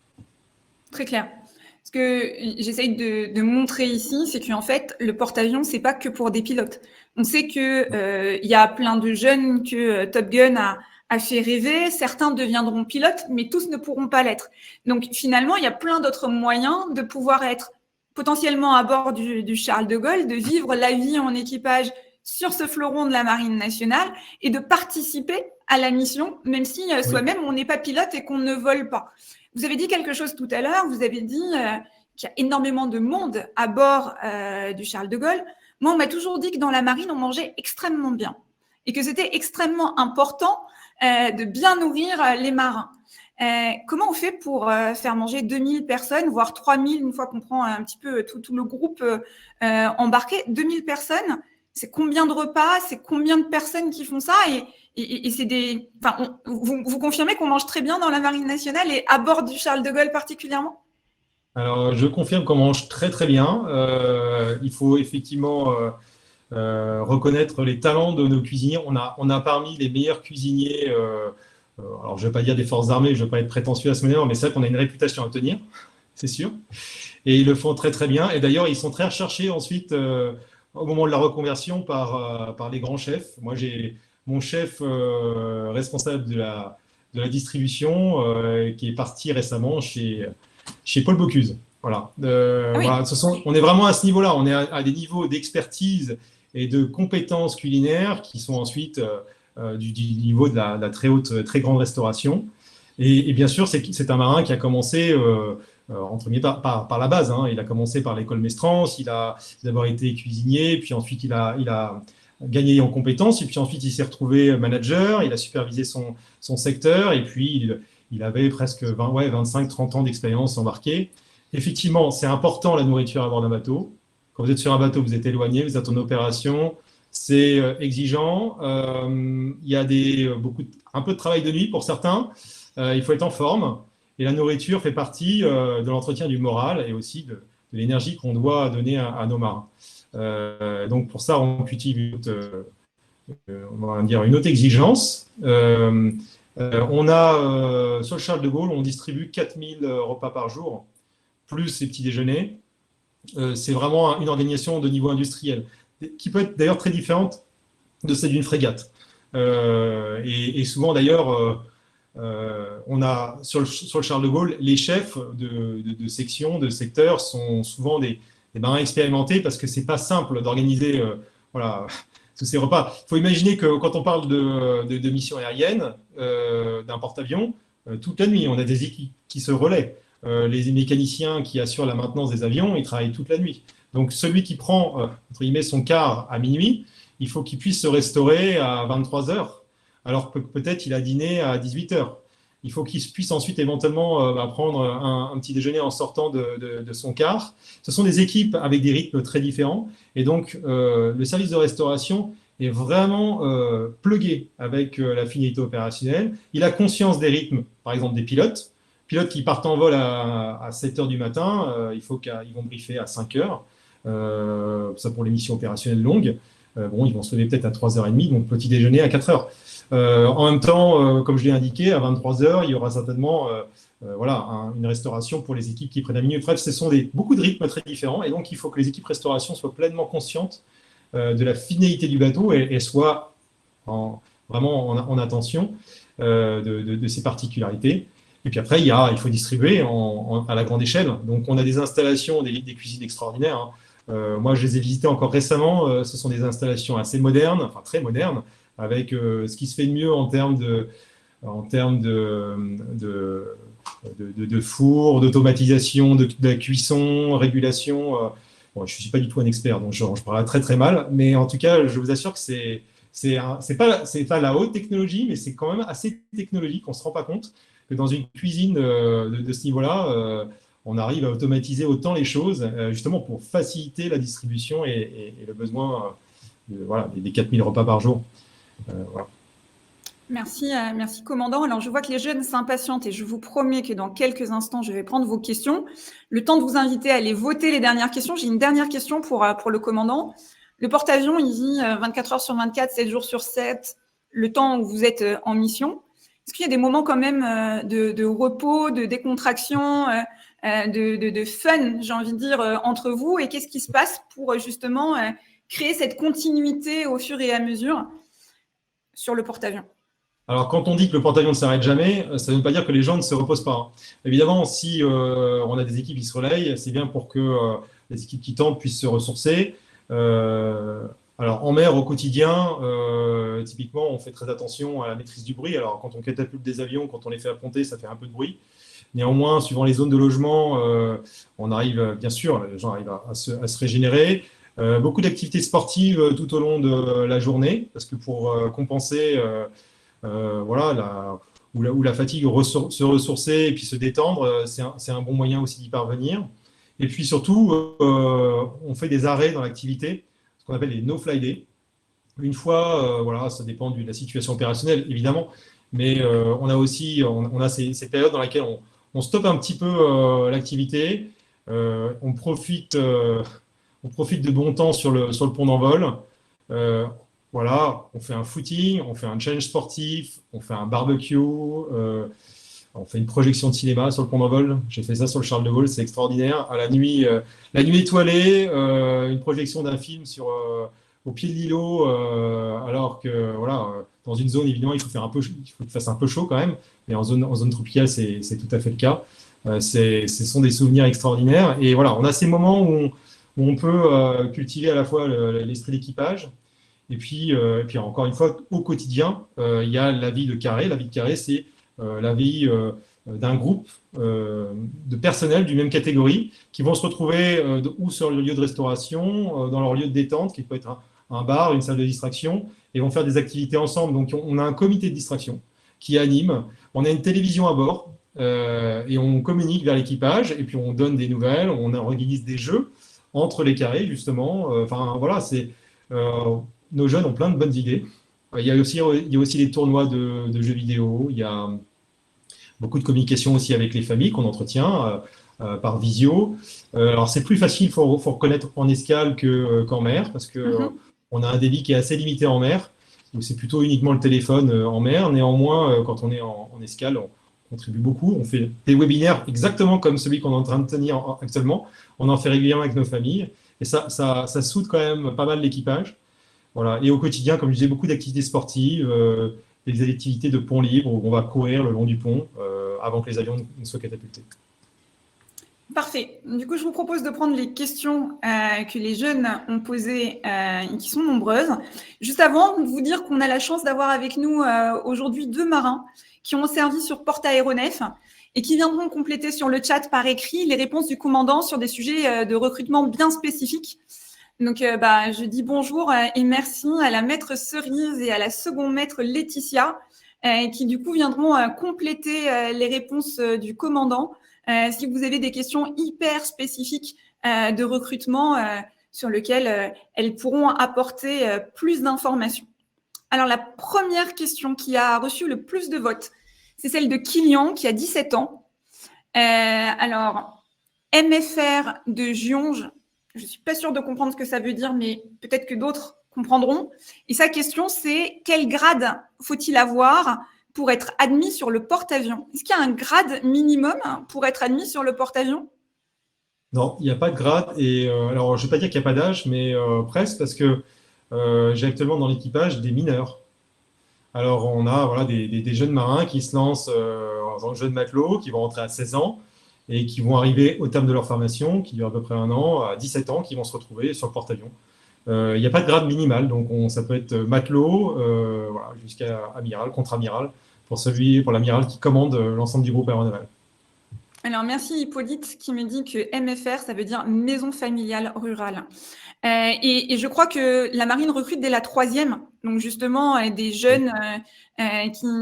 Très clair. Ce que j'essaye de montrer ici, c'est qu'en fait, le porte-avions, c'est pas que pour des pilotes. On sait que y a plein de jeunes que Top Gun a fait rêver. Certains deviendront pilotes, mais tous ne pourront pas l'être. Donc finalement, il y a plein d'autres moyens de pouvoir être potentiellement à bord du Charles de Gaulle, de vivre la vie en équipage sur ce fleuron de la Marine nationale et de participer à la mission, même si soi-même on n'est pas pilote et qu'on ne vole pas. Vous avez dit quelque chose tout à l'heure, vous avez dit qu'il y a énormément de monde à bord du Charles de Gaulle. Moi, on m'a toujours dit que dans la marine, on mangeait extrêmement bien et que c'était extrêmement important de bien nourrir les marins. Comment on fait pour faire manger 2000 personnes, voire 3000, une fois qu'on prend un petit peu tout le groupe embarqué, 2000 personnes, c'est combien de repas, c'est combien de personnes qui font ça et c'est des. Enfin, vous confirmez qu'on mange très bien dans la Marine nationale et à bord du Charles de Gaulle particulièrement? Alors, je confirme qu'on mange très très bien. Il faut effectivement reconnaître les talents de nos cuisiniers. On a parmi les meilleurs cuisiniers. Alors, je ne vais pas dire des forces armées, je ne vais pas être prétentieux à ce moment, mais c'est vrai qu'on a une réputation à tenir, c'est sûr. Et ils le font très très bien. Et d'ailleurs, ils sont très recherchés ensuite au moment de la reconversion par les grands chefs. Moi, j'ai mon chef responsable de la distribution qui est parti récemment chez Paul Bocuse. Voilà. Oui. Voilà. On est vraiment à ce niveau-là. On est à des niveaux d'expertise et de compétences culinaires qui sont ensuite du niveau de la très haute, très grande restauration. Et bien sûr, c'est un marin qui a commencé entre guillemets par la base. Hein. Il a commencé par l'école Mestrance, il a d'abord été cuisinier, puis ensuite il a gagné en compétences, et puis ensuite il s'est retrouvé manager, il a supervisé son secteur, et puis il avait presque 25-30 ans d'expérience embarquée. Effectivement, c'est important la nourriture à bord d'un bateau. Quand vous êtes sur un bateau, vous êtes éloigné, vous êtes en opération, c'est exigeant. Il y a un peu de travail de nuit pour certains. Il faut être en forme. Et la nourriture fait partie de l'entretien du moral et aussi de l'énergie qu'on doit donner à nos marins. Donc pour ça, on cultive on va dire une autre exigence. On a sur le Charles de Gaulle, on distribue 4000 repas par jour, plus les petits déjeuners. C'est vraiment une organisation de niveau industriel, qui peut être d'ailleurs très différente de celle d'une frégate. Et souvent d'ailleurs, on a sur le Charles de Gaulle, les chefs de section, de secteur sont souvent des marins expérimentés parce que c'est pas simple d'organiser voilà, tous ces repas. Il faut imaginer que quand on parle de missions aériennes, d'un porte-avions, toute la nuit, on a des équipes qui se relaient. Les mécaniciens qui assurent la maintenance des avions, ils travaillent toute la nuit. Donc celui qui prend entre guillemets son quart à minuit, il faut qu'il puisse se restaurer à 23 heures, alors que peut-être il a dîné à 18 heures. Il faut qu'il puisse ensuite éventuellement prendre un petit déjeuner en sortant de son quart. Ce sont des équipes avec des rythmes très différents. Et donc, le service de restauration est vraiment plugué avec la finalité opérationnelle. Il a conscience des rythmes, par exemple, des pilotes. Pilotes qui partent en vol à 7 heures du matin, ils vont briefer à 5 heures. Ça pour les missions opérationnelles longues. Ils vont se lever peut-être à 3h30, donc petit déjeuner à 4 heures. En même temps, comme je l'ai indiqué, à 23 heures, il y aura certainement une restauration pour les équipes qui prennent la minute. Bref, ce sont beaucoup de rythmes très différents, et donc il faut que les équipes restauration soient pleinement conscientes de la finalité du bateau et soient vraiment en attention de ces particularités. Et puis après, il faut distribuer à la grande échelle. Donc on a des installations, des cuisines extraordinaires. Hein. Moi, je les ai visitées encore récemment. Ce sont des installations assez modernes, enfin très modernes, avec ce qui se fait de mieux en termes de four, d'automatisation, de la cuisson, régulation. Bon, je ne suis pas du tout un expert, donc je parle très très mal, mais en tout cas, je vous assure que c'est pas la haute technologie, mais c'est quand même assez technologique. On ne se rend pas compte que dans une cuisine de ce niveau-là, on arrive à automatiser autant les choses, justement pour faciliter la distribution et le besoin voilà, des 4000 repas par jour. Voilà. Merci, merci commandant. Alors je vois que les jeunes s'impatientent et je vous promets que dans quelques instants, je vais prendre vos questions. Le temps de vous inviter à aller voter les dernières questions. J'ai une dernière question pour le commandant. Le porte-avions, il dit 24 heures sur 24, 7 jours sur 7, le temps où vous êtes en mission. Est-ce qu'il y a des moments quand même de repos, de décontraction, de fun, j'ai envie de dire, entre vous? Et qu'est-ce qui se passe pour justement créer cette continuité au fur et à mesure sur le porte-avions? Alors, quand on dit que le porte-avions ne s'arrête jamais, ça ne veut pas dire que les gens ne se reposent pas. Évidemment, si on a des équipes qui se relayent, c'est bien pour que les équipes qui tentent puissent se ressourcer. Alors, en mer, au quotidien, typiquement, on fait très attention à la maîtrise du bruit. Alors, quand on catapulte des avions, quand on les fait apponter, ça fait un peu de bruit. Néanmoins, suivant les zones de logement, on arrive, bien sûr, les gens arrivent à se régénérer. Beaucoup d'activités sportives tout au long de la journée, parce que pour compenser voilà, où la fatigue, se ressourcer et puis se détendre, c'est un bon moyen aussi d'y parvenir. Et puis surtout, on fait des arrêts dans l'activité, ce qu'on appelle les no-fly days. Une fois, voilà, ça dépend de la situation opérationnelle, évidemment, mais on a aussi on a ces périodes dans lesquelles on stoppe un petit peu l'activité, on profite de bon temps sur le pont d'envol. Voilà, on fait un footing, on fait un challenge sportif, on fait un barbecue, on fait une projection de cinéma sur le pont d'envol. J'ai fait ça sur le Charles de Gaulle, c'est extraordinaire. À la nuit étoilée, une projection d'un film au pied de l'îlot, alors que voilà, dans une zone évidemment il faut qu'il fasse un peu chaud quand même, mais en zone tropicale c'est tout à fait le cas. Ce sont des souvenirs extraordinaires et voilà, on a ces moments où on peut cultiver à la fois l'esprit d'équipage. Et puis encore une fois, au quotidien, il y a la vie de carré. La vie de carré, c'est la vie d'un groupe de personnel d'une même catégorie qui vont se retrouver ou sur le lieu de restauration, dans leur lieu de détente, qui peut être un bar, une salle de distraction, et vont faire des activités ensemble. Donc, on a un comité de distraction qui anime. On a une télévision à bord et on communique vers l'équipage, et puis on donne des nouvelles, on organise des jeux entre les carrés, justement. Enfin, voilà, c'est... nos jeunes ont plein de bonnes idées. Il y a aussi les tournois de jeux vidéo. Il y a beaucoup de communication aussi avec les familles qu'on entretient par visio. Alors, c'est plus facile, il faut reconnaître, en escale qu'en mer, parce qu'on a un débit qui est assez limité en mer, où c'est plutôt uniquement le téléphone en mer. Néanmoins, quand on est en escale, on contribue beaucoup. On fait des webinaires exactement comme celui qu'on est en train de tenir actuellement. On en fait régulièrement avec nos familles. Et ça soude quand même pas mal l'équipage. Voilà. Et au quotidien, comme je disais, beaucoup d'activités sportives, des activités de pont libre où on va courir le long du pont avant que les avions ne soient catapultés. Parfait. Du coup, je vous propose de prendre les questions que les jeunes ont posées et qui sont nombreuses. Juste avant, vous dire qu'on a la chance d'avoir avec nous aujourd'hui 2 marins qui ont servi sur porte-aéronef et qui viendront compléter sur le chat par écrit les réponses du commandant sur des sujets de recrutement bien spécifiques. Donc, je dis bonjour et merci à la maître Cerise et à la seconde maître Laetitia qui, du coup, viendront compléter les réponses du commandant. Si vous avez des questions hyper spécifiques de recrutement sur lesquelles elles pourront apporter plus d'informations. Alors, la première question qui a reçu le plus de votes, c'est celle de Kilian, qui a 17 ans. Alors, MFR de Gionge, je ne suis pas sûre de comprendre ce que ça veut dire, mais peut-être que d'autres comprendront. Et sa question, c'est quel grade faut-il avoir pour être admis sur le porte-avions? Est-ce qu'il y a un grade minimum pour être admis sur le porte-avions? Non, il n'y a pas de grade. Et alors, je ne vais pas dire qu'il n'y a pas d'âge, mais presque, parce que j'ai actuellement dans l'équipage des mineurs. Alors, on a des jeunes marins qui se lancent en jeunes matelots, qui vont rentrer à 16 ans et qui vont arriver au terme de leur formation, qui dure à peu près 1 an, à 17 ans, qui vont se retrouver sur le porte-avions. Il n'y a pas de grade minimal, donc ça peut être matelot jusqu'à amiral, contre-amiral, pour l'amiral qui commande l'ensemble du groupe aéronaval. Alors, merci Hippolyte qui me dit que MFR, ça veut dire Maison familiale rurale. Et je crois que la marine recrute dès la 3e. Donc, justement, des jeunes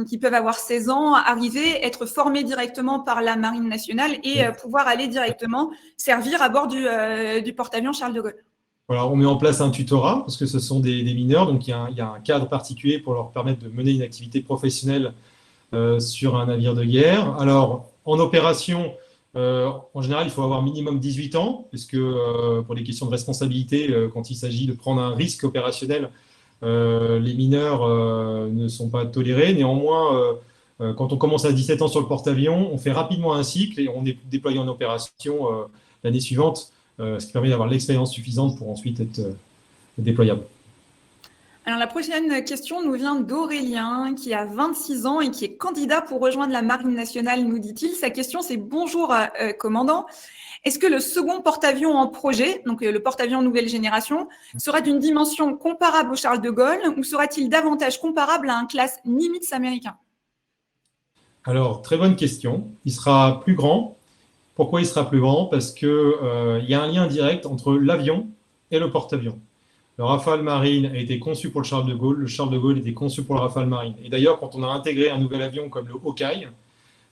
qui peuvent avoir 16 ans, arriver, être formés directement par la marine nationale et pouvoir aller directement servir à bord du porte-avions Charles de Gaulle. Voilà, on met en place un tutorat parce que ce sont des mineurs, donc il y a un cadre particulier pour leur permettre de mener une activité professionnelle sur un navire de guerre. Alors, en opération, en général, il faut avoir minimum 18 ans, puisque pour les questions de responsabilité, quand il s'agit de prendre un risque opérationnel, les mineurs ne sont pas tolérés. Néanmoins, quand on commence à 17 ans sur le porte-avions, on fait rapidement un cycle et on est déployé en opération l'année suivante, ce qui permet d'avoir l'expérience suffisante pour ensuite être déployable. Alors, la prochaine question nous vient d'Aurélien, qui a 26 ans et qui est candidat pour rejoindre la Marine nationale, nous dit-il. Sa question, c'est « Bonjour, commandant. Est-ce que le second porte-avions en projet, donc le porte-avions nouvelle génération, sera d'une dimension comparable au Charles de Gaulle ou sera-t-il davantage comparable à un classe Nimitz américain ?» Alors, très bonne question. Il sera plus grand. Pourquoi il sera plus grand? Parce qu'il y a un lien direct entre l'avion et le porte-avions. Le Rafale Marine a été conçu pour le Charles de Gaulle a été conçu pour le Rafale Marine. Et d'ailleurs, quand on a intégré un nouvel avion comme le Hawkeye,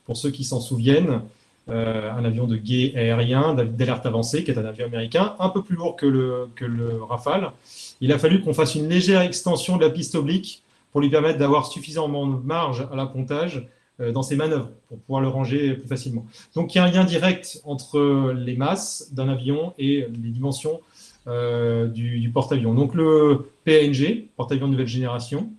pour ceux qui s'en souviennent, un avion de guet aérien d'alerte avancée, qui est un avion américain, un peu plus lourd que le Rafale, il a fallu qu'on fasse une légère extension de la piste oblique pour lui permettre d'avoir suffisamment de marge à l'appontage dans ses manœuvres, pour pouvoir le ranger plus facilement. Donc il y a un lien direct entre les masses d'un avion et les dimensions du porte-avions. Donc le PNG, porte-avions de nouvelle génération,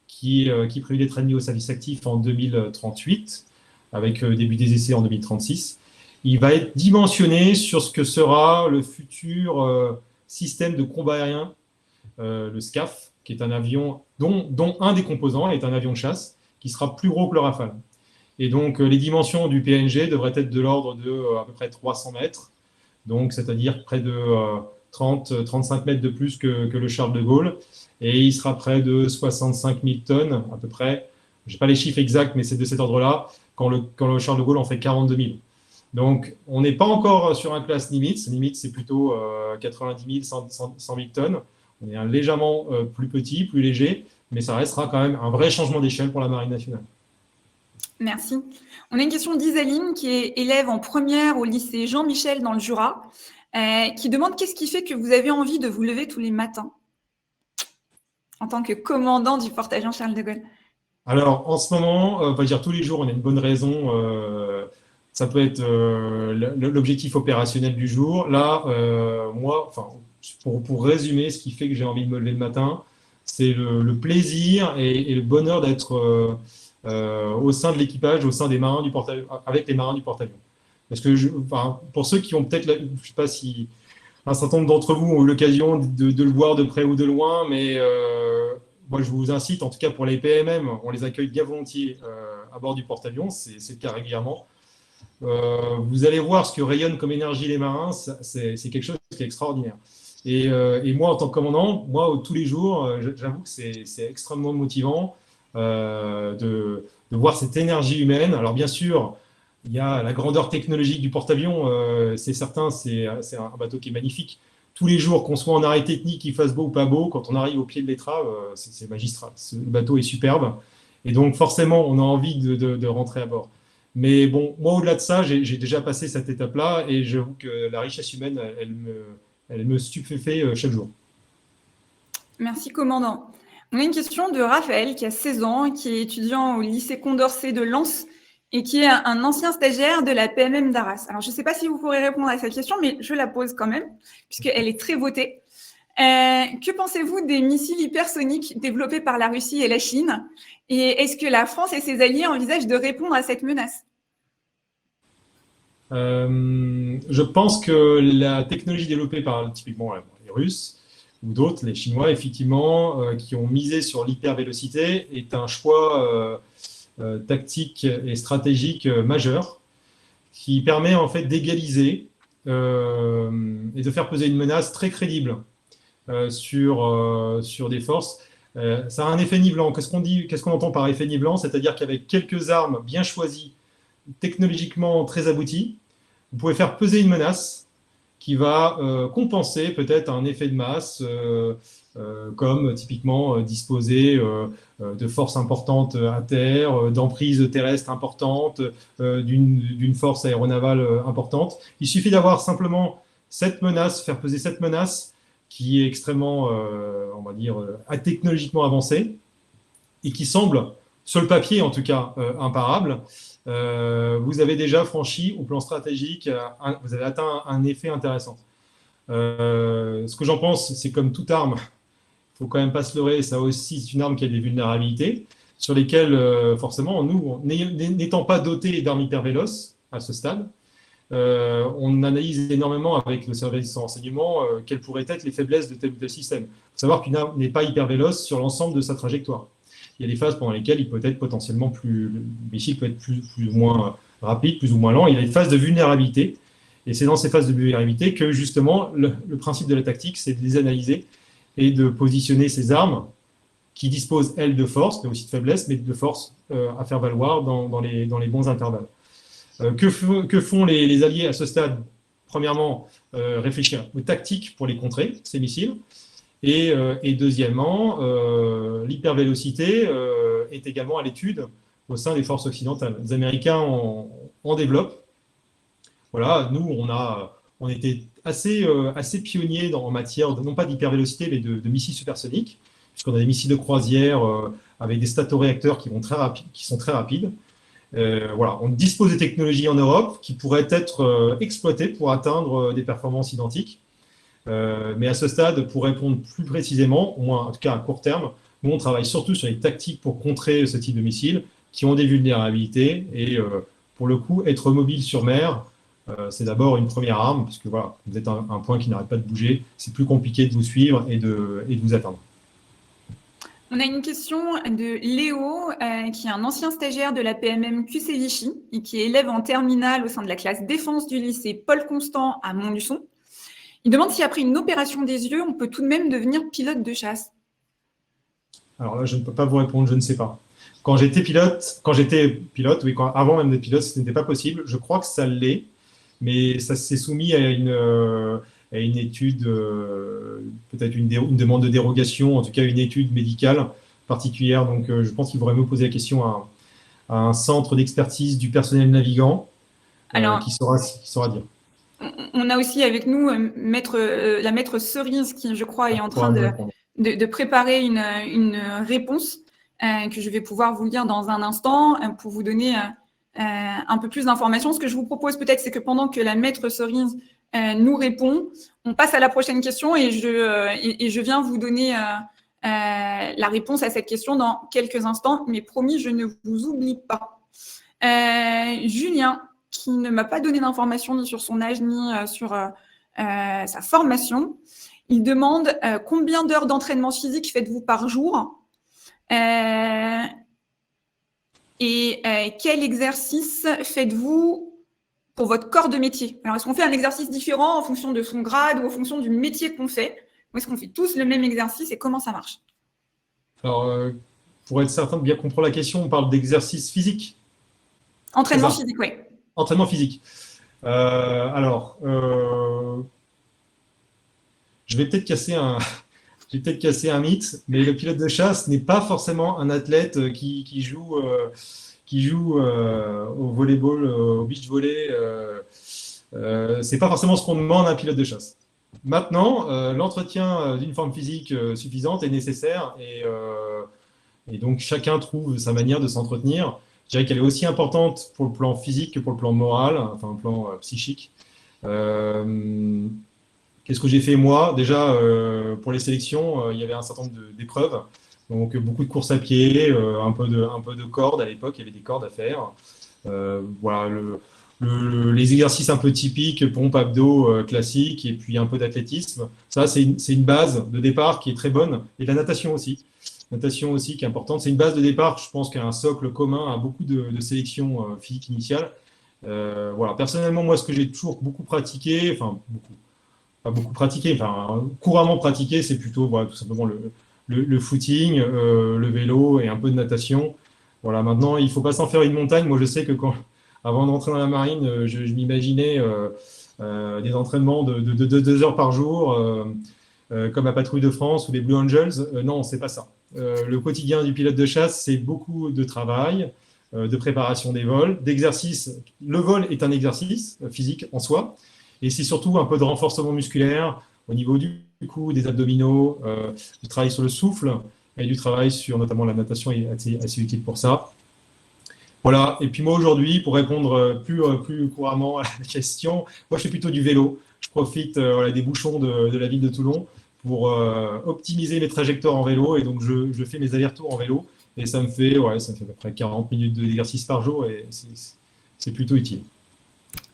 qui prévu d'être admis au service actif en 2038, avec début des essais en 2036, il va être dimensionné sur ce que sera le futur système de combat aérien, le SCAF, qui est un avion dont un des composants est un avion de chasse, qui sera plus gros que le Rafale. Et donc les dimensions du PNG devraient être de l'ordre de à peu près 300 mètres, donc c'est-à-dire près de 30-35 mètres de plus que le Charles de Gaulle, et il sera près de 65 000 tonnes à peu près. Je n'ai pas les chiffres exacts, mais c'est de cet ordre-là, quand le Charles de Gaulle en fait 42 000. Donc on n'est pas encore sur un classe Nimitz. Nimitz, c'est plutôt 90 000, 100 000 tonnes. On est légèrement plus petit, plus léger, mais ça restera quand même un vrai changement d'échelle pour la Marine nationale. Merci. On a une question d'Isaline, qui est élève en première au lycée Jean-Michel dans le Jura, qui demande qu'est-ce qui fait que vous avez envie de vous lever tous les matins en tant que commandant du porte-avions Charles de Gaulle. Alors, en ce moment, on va dire tous les jours, on a une bonne raison. Ça peut être l'objectif opérationnel du jour. Là, moi, pour résumer, ce qui fait que j'ai envie de me lever le matin, c'est le plaisir et le bonheur d'être au sein de l'équipage, au sein des marins du porte-avions, avec les marins du porte-avions. Parce que pour ceux qui ont peut-être, je ne sais pas si un certain nombre d'entre vous ont eu l'occasion de le voir de près ou de loin, mais moi je vous incite, en tout cas pour les PMM, on les accueille bien volontiers à bord du porte-avions, c'est le cas régulièrement. Vous allez voir ce que rayonnent comme énergie les marins, c'est quelque chose qui est extraordinaire. Et moi, en tant que commandant, tous les jours, j'avoue que c'est extrêmement motivant de voir cette énergie humaine. Alors bien sûr, il y a la grandeur technologique du porte-avions, c'est certain, c'est un bateau qui est magnifique. Tous les jours, qu'on soit en arrêt technique, qu'il fasse beau ou pas beau, quand on arrive au pied de l'étrave, c'est magistral. Le bateau est superbe. Et donc forcément, on a envie de rentrer à bord. Mais bon, moi, au-delà de ça, j'ai déjà passé cette étape-là et j'avoue que la richesse humaine, elle me stupéfait chaque jour. Merci, commandant. On a une question de Raphaël, qui a 16 ans, qui est étudiant au lycée Condorcet de Lens et qui est un ancien stagiaire de la PMM d'Arras. Alors, je ne sais pas si vous pourrez répondre à cette question, mais je la pose quand même, puisqu'elle est très votée. Que pensez-vous des missiles hypersoniques développés par la Russie et la Chine? Et est-ce que la France et ses alliés envisagent de répondre à cette menace? Je pense que la technologie développée par typiquement les Russes ou d'autres, les Chinois, effectivement, qui ont misé sur l'hypervélocité, est un choix tactique et stratégique majeur qui permet en fait d'égaliser et de faire peser une menace très crédible sur des forces. Ça a un effet nivelant. Qu'est-ce qu'on entend par effet nivelant? C'est-à-dire qu'avec quelques armes bien choisies technologiquement très abouti. Vous pouvez faire peser une menace qui va compenser peut-être un effet de masse, comme typiquement disposer de forces importantes à terre, d'emprises terrestres importantes, d'une force aéronavale importante. Il suffit d'avoir simplement cette menace, faire peser cette menace qui est extrêmement, on va dire, technologiquement avancée et qui semble, sur le papier en tout cas, imparable. Vous avez déjà franchi au plan stratégique, vous avez atteint un effet intéressant. Ce que j'en pense, c'est comme toute arme, il ne faut quand même pas se leurrer, ça aussi c'est une arme qui a des vulnérabilités, sur lesquelles forcément, nous, n'étant pas dotés d'armes hyper véloces à ce stade, on analyse énormément avec le service de renseignement quelles pourraient être les faiblesses de tel ou tel système. Il faut savoir qu'une arme n'est pas hyper véloce sur l'ensemble de sa trajectoire. Il y a des phases pendant lesquelles il peut être potentiellement le missile peut être plus ou moins rapide, plus ou moins lent. Il y a des phases de vulnérabilité. Et c'est dans ces phases de vulnérabilité que, justement, le principe de la tactique, c'est de les analyser et de positionner ces armes qui disposent, elles, de force, mais aussi de faiblesse, mais de force à faire valoir dans les bons intervalles. Que font les alliés à ce stade? Premièrement, réfléchir aux tactiques pour les contrer, ces missiles. Et deuxièmement, l'hypervélocité est également à l'étude au sein des forces occidentales. Les Américains en développent. Voilà, nous, on était assez pionniers en matière, non pas d'hypervélocité, mais de missiles supersoniques, puisqu'on a des missiles de croisière avec des statoréacteurs qui sont très rapides. Voilà, on dispose de technologies en Europe qui pourraient être exploitées pour atteindre des performances identiques. Mais à ce stade, pour répondre plus précisément, au moins en tout cas à court terme, nous on travaille surtout sur les tactiques pour contrer ce type de missiles qui ont des vulnérabilités et pour le coup, être mobile sur mer, c'est d'abord une première arme, puisque voilà, vous êtes un point qui n'arrête pas de bouger, c'est plus compliqué de vous suivre et de vous atteindre. On a une question de Léo, qui est un ancien stagiaire de la PMM QC Vichy et qui est élève en terminale au sein de la classe défense du lycée Paul Constant à Montluçon. Il demande si après une opération des yeux, on peut tout de même devenir pilote de chasse. Alors là, je ne peux pas vous répondre, je ne sais pas. Quand j'étais pilote, oui, avant même d'être pilote, ce n'était pas possible. Je crois que ça l'est, mais ça s'est soumis à une étude, peut-être une demande de dérogation, en tout cas une étude médicale particulière. Donc, je pense qu'il faudrait me poser la question à un centre d'expertise du personnel navigant qui saura dire. On a aussi avec nous la maître Cerise qui, je crois, est en train de préparer une réponse que je vais pouvoir vous lire dans un instant pour vous donner un peu plus d'informations. Ce que je vous propose peut-être, c'est que pendant que la maître Cerise nous répond, on passe à la prochaine question et je viens vous donner la réponse à cette question dans quelques instants. Mais promis, je ne vous oublie pas. Julien, qui ne m'a pas donné d'informations ni sur son âge ni sur sa formation. Il demande combien d'heures d'entraînement physique faites-vous par jour et quel exercice faites-vous pour votre corps de métier? Alors, est-ce qu'on fait un exercice différent en fonction de son grade ou en fonction du métier qu'on fait? Ou est-ce qu'on fait tous le même exercice et comment ça marche? Alors, pour être certain de bien comprendre la question, on parle d'exercice physique. Entraînement physique, oui. Entraînement physique. Alors, je vais peut-être casser un mythe, mais le pilote de chasse n'est pas forcément un athlète qui joue au volleyball, au beach volley. C'est pas forcément ce qu'on demande à un pilote de chasse. Maintenant, l'entretien d'une forme physique suffisante est nécessaire et donc chacun trouve sa manière de s'entretenir. Je dirais qu'elle est aussi importante pour le plan physique que pour le plan moral, enfin le plan psychique. Qu'est-ce que j'ai fait moi? Déjà, pour les sélections, il y avait un certain nombre d'épreuves. Donc, beaucoup de courses à pied, un peu de cordes à l'époque, il y avait des cordes à faire. Voilà, les exercices un peu typiques, pompe, abdos classiques, et puis un peu d'athlétisme. Ça, c'est une base de départ qui est très bonne. Et la natation aussi. Natation aussi qui est importante. C'est une base de départ, je pense, qui a un socle commun à beaucoup de sélections physiques initiales. Voilà. Personnellement, moi, ce que j'ai toujours beaucoup pratiqué, enfin, couramment pratiqué, c'est plutôt voilà, tout simplement le footing, le vélo et un peu de natation. Voilà, maintenant, il ne faut pas s'en faire une montagne. Moi, je sais que Avant d'entrer dans la marine, je m'imaginais des entraînements de 2 heures par jour, comme à Patrouille de France ou les Blue Angels. Non, c'est pas ça. Le quotidien du pilote de chasse, c'est beaucoup de travail, de préparation des vols, d'exercice. Le vol est un exercice physique en soi, et c'est surtout un peu de renforcement musculaire au niveau du cou, des abdominaux, du travail sur le souffle et du travail sur notamment la natation est assez utile pour ça. Voilà, et puis moi aujourd'hui, pour répondre plus couramment à la question, moi je fais plutôt du vélo. Je profite voilà, des bouchons de la ville de Toulon pour optimiser mes trajectoires en vélo, et donc je fais mes allers-retours en vélo, et ça me fait à peu près 40 minutes d'exercice par jour, et c'est plutôt utile.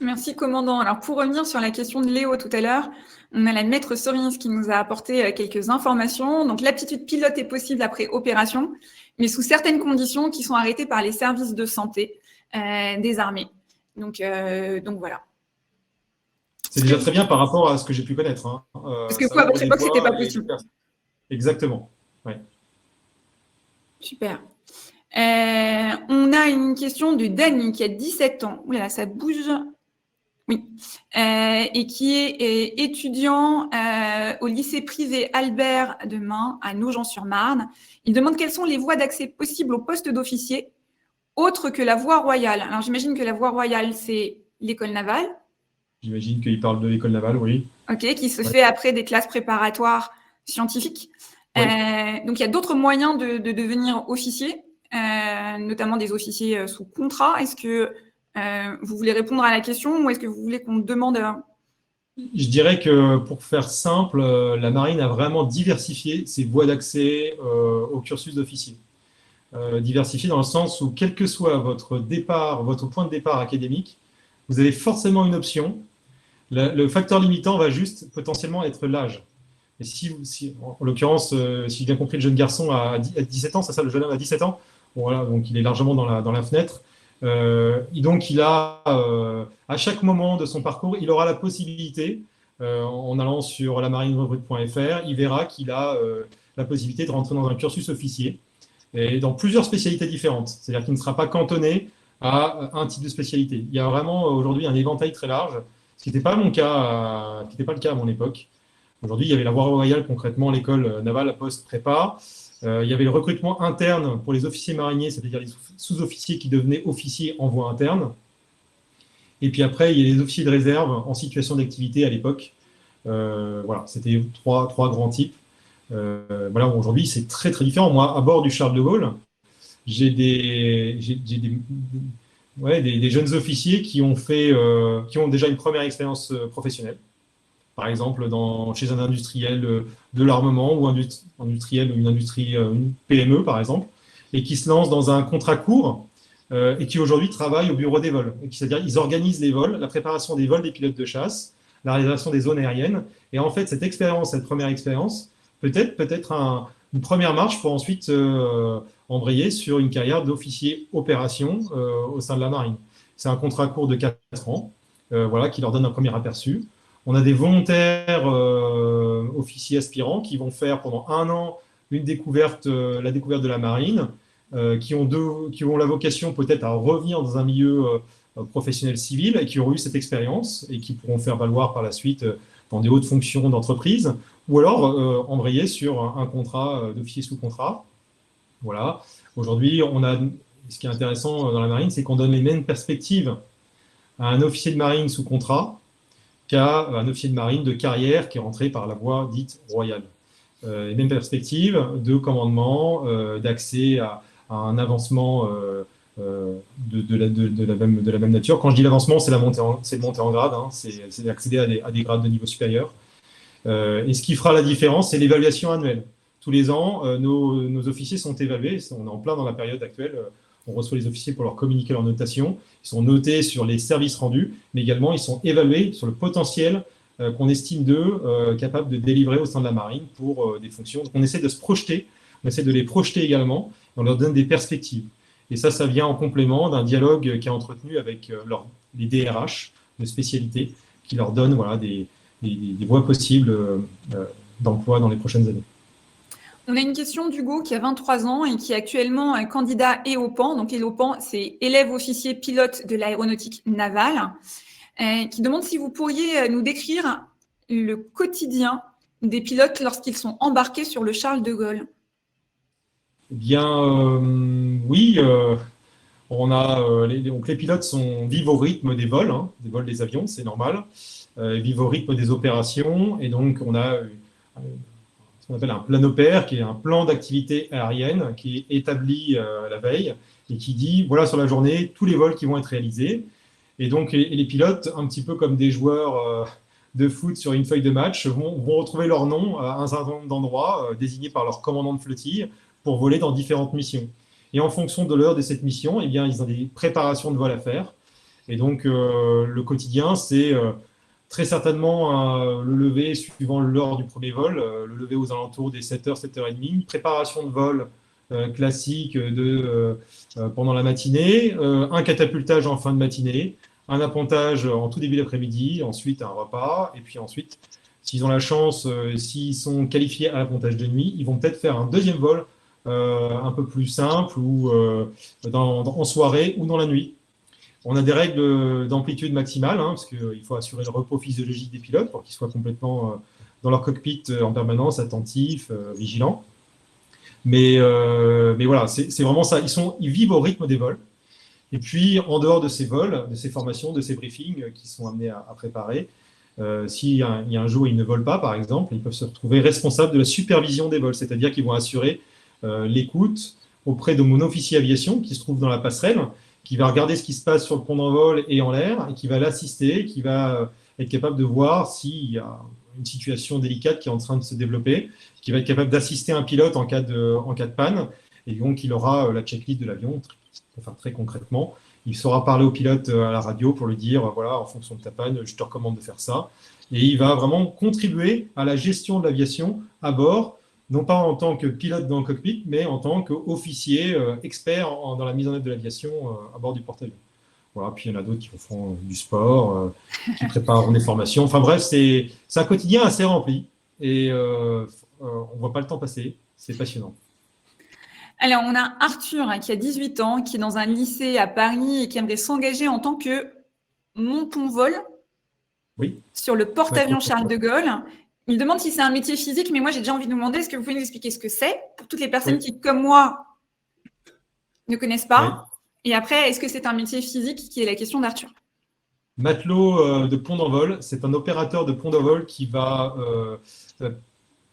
Merci, commandant. Alors, pour revenir sur la question de Léo tout à l'heure, on a la maître Sorins qui nous a apporté quelques informations. Donc, l'aptitude pilote est possible après opération, mais sous certaines conditions qui sont arrêtées par les services de santé des armées. Donc voilà. C'est déjà très bien par rapport à ce que j'ai pu connaître. Hein. Parce que vous, à votre époque, c'était pas possible. Exactement. Ouais. Super. On a une question de Dany qui a 17 ans. Ouh là là, ça bouge. Oui. Et qui est étudiant au lycée privé Albert de Main à Nogent-sur-Marne. Il demande quelles sont les voies d'accès possibles au poste d'officier autres que la voie royale. Alors, j'imagine que la voie royale, c'est l'école navale. J'imagine qu'il parle de l'école navale, oui. OK, qui se fait après des classes préparatoires scientifiques. Donc, il y a d'autres moyens de devenir officier, notamment des officiers sous contrat. Est-ce que vous voulez répondre à la question ou est-ce que vous voulez qu'on demande Je dirais que, pour faire simple, la marine a vraiment diversifié ses voies d'accès au cursus d'officier. Diversifié dans le sens où, quel que soit votre point de départ académique, vous avez forcément une option. Le facteur limitant va juste potentiellement être l'âge. Et si en l'occurrence, si j'ai bien compris, le jeune garçon à 17 ans, c'est ça, le jeune homme à 17 ans, bon, voilà, donc il est largement dans la fenêtre. Et donc, il a, à chaque moment de son parcours, il aura la possibilité, en allant sur lamarinerecrute.fr, il verra qu'il a la possibilité de rentrer dans un cursus officier et dans plusieurs spécialités différentes. C'est-à-dire qu'il ne sera pas cantonné à un type de spécialité. Il y a vraiment aujourd'hui un éventail très large, ce qui n'était pas le cas à mon époque. Aujourd'hui, il y avait la voie royale, concrètement l'école navale post-prépa. Il y avait le recrutement interne pour les officiers mariniers, c'est-à-dire les sous-officiers qui devenaient officiers en voie interne. Et puis après, il y a les officiers de réserve en situation d'activité à l'époque. Voilà, c'était trois grands types. Voilà, aujourd'hui, c'est très très différent. Moi, à bord du Charles de Gaulle, j'ai des jeunes officiers qui ont déjà une première expérience professionnelle. Par exemple, chez un industriel de l'armement ou un industriel ou une PME, par exemple, et qui se lance dans un contrat court et qui aujourd'hui travaille au bureau des vols. C'est-à-dire qu'ils organisent les vols, la préparation des vols des pilotes de chasse, la réalisation des zones aériennes. Et en fait, cette première expérience, peut-être une première marche pour ensuite embrayer sur une carrière d'officier opération au sein de la marine. C'est un contrat court de 4 ans, voilà, qui leur donne un premier aperçu. On a des volontaires officiers aspirants qui vont faire pendant 1 an la découverte de la marine, qui ont la vocation peut-être à revenir dans un milieu professionnel civil et qui auront eu cette expérience et qui pourront faire valoir par la suite dans des hautes fonctions d'entreprise, ou alors embrayer sur un contrat d'officier sous contrat. Voilà. Aujourd'hui, ce qui est intéressant dans la marine, c'est qu'on donne les mêmes perspectives à un officier de marine sous contrat qu'à un officier de marine de carrière qui est rentré par la voie dite royale. Les mêmes perspectives de commandement, d'accès à un avancement de la même nature. Quand je dis l'avancement, c'est le monter en grade, hein, c'est d'accéder à des grades de niveau supérieur. Et ce qui fera la différence, c'est l'évaluation annuelle. Tous les ans, nos officiers sont évalués. On est en plein dans la période actuelle. On reçoit les officiers pour leur communiquer leur notation. Ils sont notés sur les services rendus, mais également ils sont évalués sur le potentiel qu'on estime d'eux capables de délivrer au sein de la marine pour des fonctions. Donc on essaie de se projeter, on essaie de les projeter également, et on leur donne des perspectives. Et ça vient en complément d'un dialogue qui est entretenu avec les DRH de spécialité, qui leur donnent des voies possibles d'emploi dans les prochaines années. On a une question d'Hugo qui a 23 ans et qui est actuellement un candidat EOPAN. Donc, EOPAN, c'est élève officier pilote de l'aéronautique navale, qui demande si vous pourriez nous décrire le quotidien des pilotes lorsqu'ils sont embarqués sur le Charles de Gaulle. Eh bien, oui, donc les pilotes vivent au rythme des vols, des vols des avions, c'est normal. Ils vivent au rythme des opérations, et donc on a ce qu'on appelle un planopère, qui est un plan d'activité aérienne qui est établi la veille et qui dit, voilà sur la journée, tous les vols qui vont être réalisés. Et donc les pilotes, un petit peu comme des joueurs de foot sur une feuille de match, vont retrouver leur nom à un certain nombre d'endroits désignés par leur commandant de flottille pour voler dans différentes missions. Et en fonction de l'heure de cette mission, eh bien, ils ont des préparations de vol à faire. Et donc, le quotidien, c'est très certainement le lever suivant l'heure du premier vol, le lever aux alentours des 7h, 7h30, préparation de vol classique pendant la matinée, un catapultage en fin de matinée, un appontage en tout début d'après-midi, ensuite un repas, et puis ensuite, s'ils ont la chance, s'ils sont qualifiés à l'appontage de nuit, ils vont peut-être faire un deuxième vol un peu plus simple ou en soirée ou dans la nuit. On a des règles d'amplitude maximale, parce qu'il faut assurer le repos physiologique des pilotes pour qu'ils soient complètement dans leur cockpit en permanence, attentifs, vigilants. Mais voilà, c'est vraiment ça. Ils vivent au rythme des vols. Et puis, en dehors de ces vols, de ces formations, de ces briefings qu'ils sont amenés à préparer, s'il y a un jour où ils ne volent pas, par exemple, ils peuvent se retrouver responsables de la supervision des vols, c'est-à-dire qu'ils vont assurer l'écoute auprès de mon officier aviation qui se trouve dans la passerelle, qui va regarder ce qui se passe sur le pont d'envol et en l'air, et qui va l'assister, qui va être capable de voir s'il y a une situation délicate qui est en train de se développer, qui va être capable d'assister un pilote en cas de panne, et donc il aura la checklist de l'avion, enfin, très concrètement. Il saura parler au pilote à la radio pour lui dire, voilà, en fonction de ta panne, je te recommande de faire ça. Et il va vraiment contribuer à la gestion de l'aviation à bord, non pas en tant que pilote dans le cockpit, mais en tant qu'officier expert dans la mise en œuvre de l'aviation à bord du porte-avions. Voilà, puis il y en a d'autres qui font du sport, qui préparent des formations. Enfin bref, c'est un quotidien assez rempli et on ne voit pas le temps passer. C'est passionnant. Alors, on a Arthur qui a 18 ans, qui est dans un lycée à Paris et qui aimerait s'engager en tant que monton-vol sur le porte-avions Charles de Gaulle. Il demande si c'est un métier physique, mais moi, j'ai déjà envie de vous demander, est-ce que vous pouvez nous expliquer ce que c'est pour toutes les personnes qui, comme moi, ne connaissent pas? Et après, est-ce que c'est un métier physique qui est la question d'Arthur? Matelot de pont d'envol, c'est un opérateur de pont d'envol qui va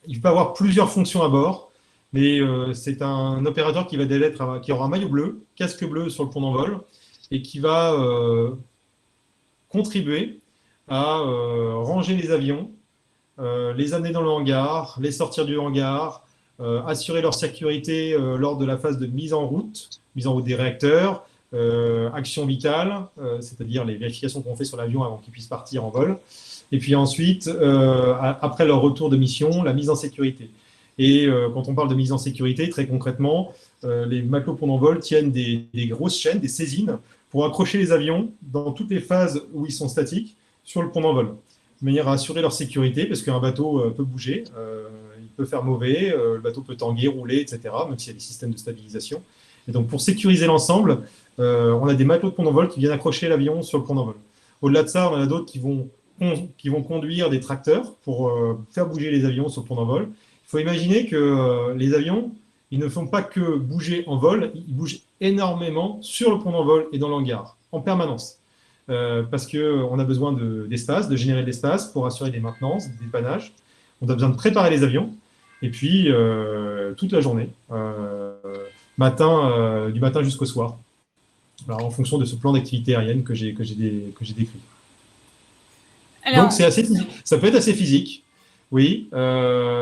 il peut avoir plusieurs fonctions à bord, mais c'est un opérateur qui aura un maillot bleu, casque bleu sur le pont d'envol, et qui va contribuer à ranger les avions, les amener dans le hangar, les sortir du hangar, assurer leur sécurité lors de la phase de mise en route des réacteurs, action vitale, c'est-à-dire les vérifications qu'on fait sur l'avion avant qu'il puisse partir en vol, et puis ensuite, après leur retour de mission, la mise en sécurité. Et quand on parle de mise en sécurité, très concrètement, les matelots pont d'envol tiennent des grosses chaînes, des saisines, pour accrocher les avions dans toutes les phases où ils sont statiques sur le pont d'envol, de manière à assurer leur sécurité, parce qu'un bateau peut bouger, il peut faire mauvais, le bateau peut tanguer, rouler, etc., même s'il y a des systèmes de stabilisation. Et donc, pour sécuriser l'ensemble, on a des matelots de pont d'envol qui viennent accrocher l'avion sur le pont d'envol. Au-delà de ça, on en a d'autres qui vont conduire des tracteurs pour faire bouger les avions sur le pont d'envol. Il faut imaginer que les avions, ils ne font pas que bouger en vol, ils bougent énormément sur le pont d'envol et dans le hangar, en permanence. Parce qu'on a besoin d'espace, de générer de l'espace pour assurer des maintenances, des dépannages. On a besoin de préparer les avions, et puis toute la journée, du matin jusqu'au soir, alors, en fonction de ce plan d'activité aérienne que j'ai décrit. Alors, donc, ça peut être assez physique, oui,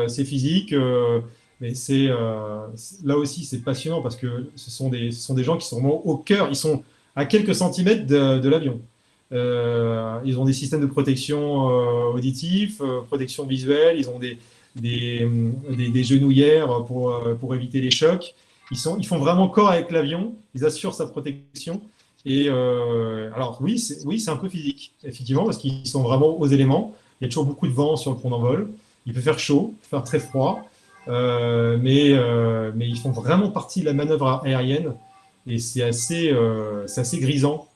c'est physique, mais là aussi, c'est passionnant parce que ce sont des gens qui sont vraiment au cœur, ils sont à quelques centimètres de l'avion. Ils ont des systèmes de protection auditifs, protection visuelle, ils ont des genouillères pour éviter les chocs. Ils font vraiment corps avec l'avion, ils assurent sa protection. Et alors oui, c'est un peu physique, effectivement, parce qu'ils sont vraiment aux éléments. Il y a toujours beaucoup de vent sur le pont d'envol. Il peut faire chaud, il peut faire très froid. mais ils font vraiment partie de la manœuvre aérienne et c'est assez grisant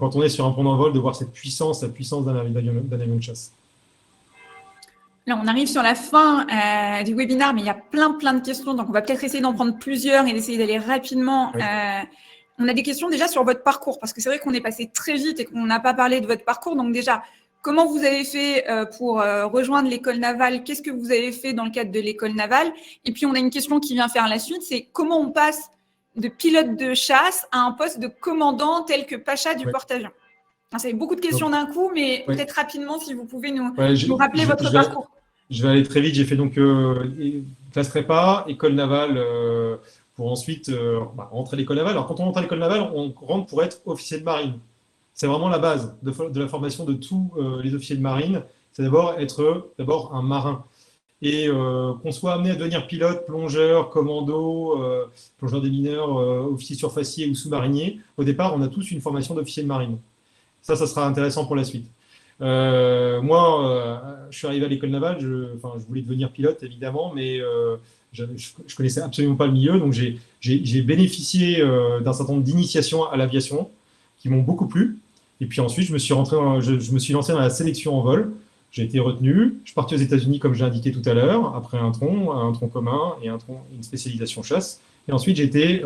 quand on est sur un pont d'envol de voir cette puissance, la puissance d'un avion de chasse. Là, on arrive sur la fin du webinaire, mais il y a plein de questions, donc on va peut-être essayer d'en prendre plusieurs et d'essayer d'aller rapidement. Oui. On a des questions déjà sur votre parcours, parce que c'est vrai qu'on est passé très vite et qu'on n'a pas parlé de votre parcours. Donc déjà, comment vous avez fait pour rejoindre l'école navale? Qu'est-ce que vous avez fait dans le cadre de l'école navale? Et puis, on a une question qui vient faire la suite, c'est comment on passe de pilote de chasse à un poste de commandant tel que Pacha du porte-avions? C'est beaucoup de questions d'un coup, mais peut-être rapidement, si vous pouvez nous rappeler votre parcours. Je vais aller très vite. J'ai fait donc classe prépa, école navale, pour ensuite rentrer à l'école navale. Alors, quand on rentre à l'école navale, on rentre pour être officier de marine. C'est vraiment la base de la formation de tous les officiers de marine. C'est être un marin. Et qu'on soit amené à devenir pilote, plongeur, commando, plongeur des mineurs, officier surfacier ou sous-marinier, au départ, on a tous une formation d'officier de marine. Ça sera intéressant pour la suite. Moi, je suis arrivé à l'école navale, je voulais devenir pilote, évidemment, mais je connaissais absolument pas le milieu, donc j'ai bénéficié d'un certain nombre d'initiations à l'aviation qui m'ont beaucoup plu. Et puis ensuite, je me suis lancé dans la sélection en vol. J'ai été retenu. Je suis parti aux États-Unis, comme j'ai indiqué tout à l'heure, après un tronc commun et une spécialisation chasse. Et ensuite, j'ai été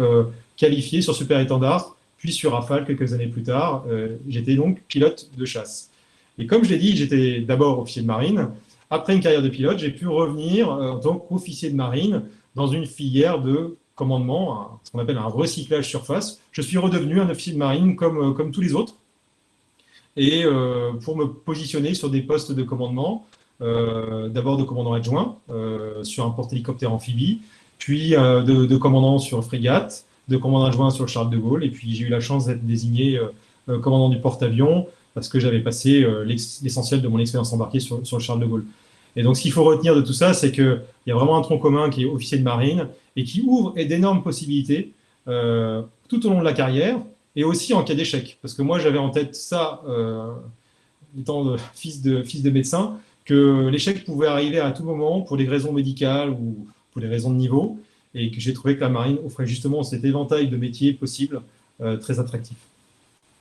qualifié sur super-étendard, puis sur Rafale quelques années plus tard. J'étais donc pilote de chasse. Et comme je l'ai dit, j'étais d'abord officier de marine. Après une carrière de pilote, j'ai pu revenir en tant qu'officier de marine dans une filière de commandement, ce qu'on appelle un recyclage surface. Je suis redevenu un officier de marine comme tous les autres. Et pour me positionner sur des postes de commandement, d'abord de commandant adjoint sur un porte-hélicoptère amphibie, puis de commandant sur frégate, de commandant adjoint sur le Charles de Gaulle, et puis j'ai eu la chance d'être désigné commandant du porte-avions parce que j'avais passé l'essentiel de mon expérience embarquée sur le Charles de Gaulle. Et donc ce qu'il faut retenir de tout ça, c'est qu'il y a vraiment un tronc commun qui est officier de marine et qui ouvre d'énormes possibilités tout au long de la carrière, et aussi en cas d'échec. Parce que moi, j'avais en tête ça, étant fils de médecin, que l'échec pouvait arriver à tout moment pour des raisons médicales ou pour des raisons de niveau, et que j'ai trouvé que la marine offrait justement cet éventail de métiers possibles très attractif.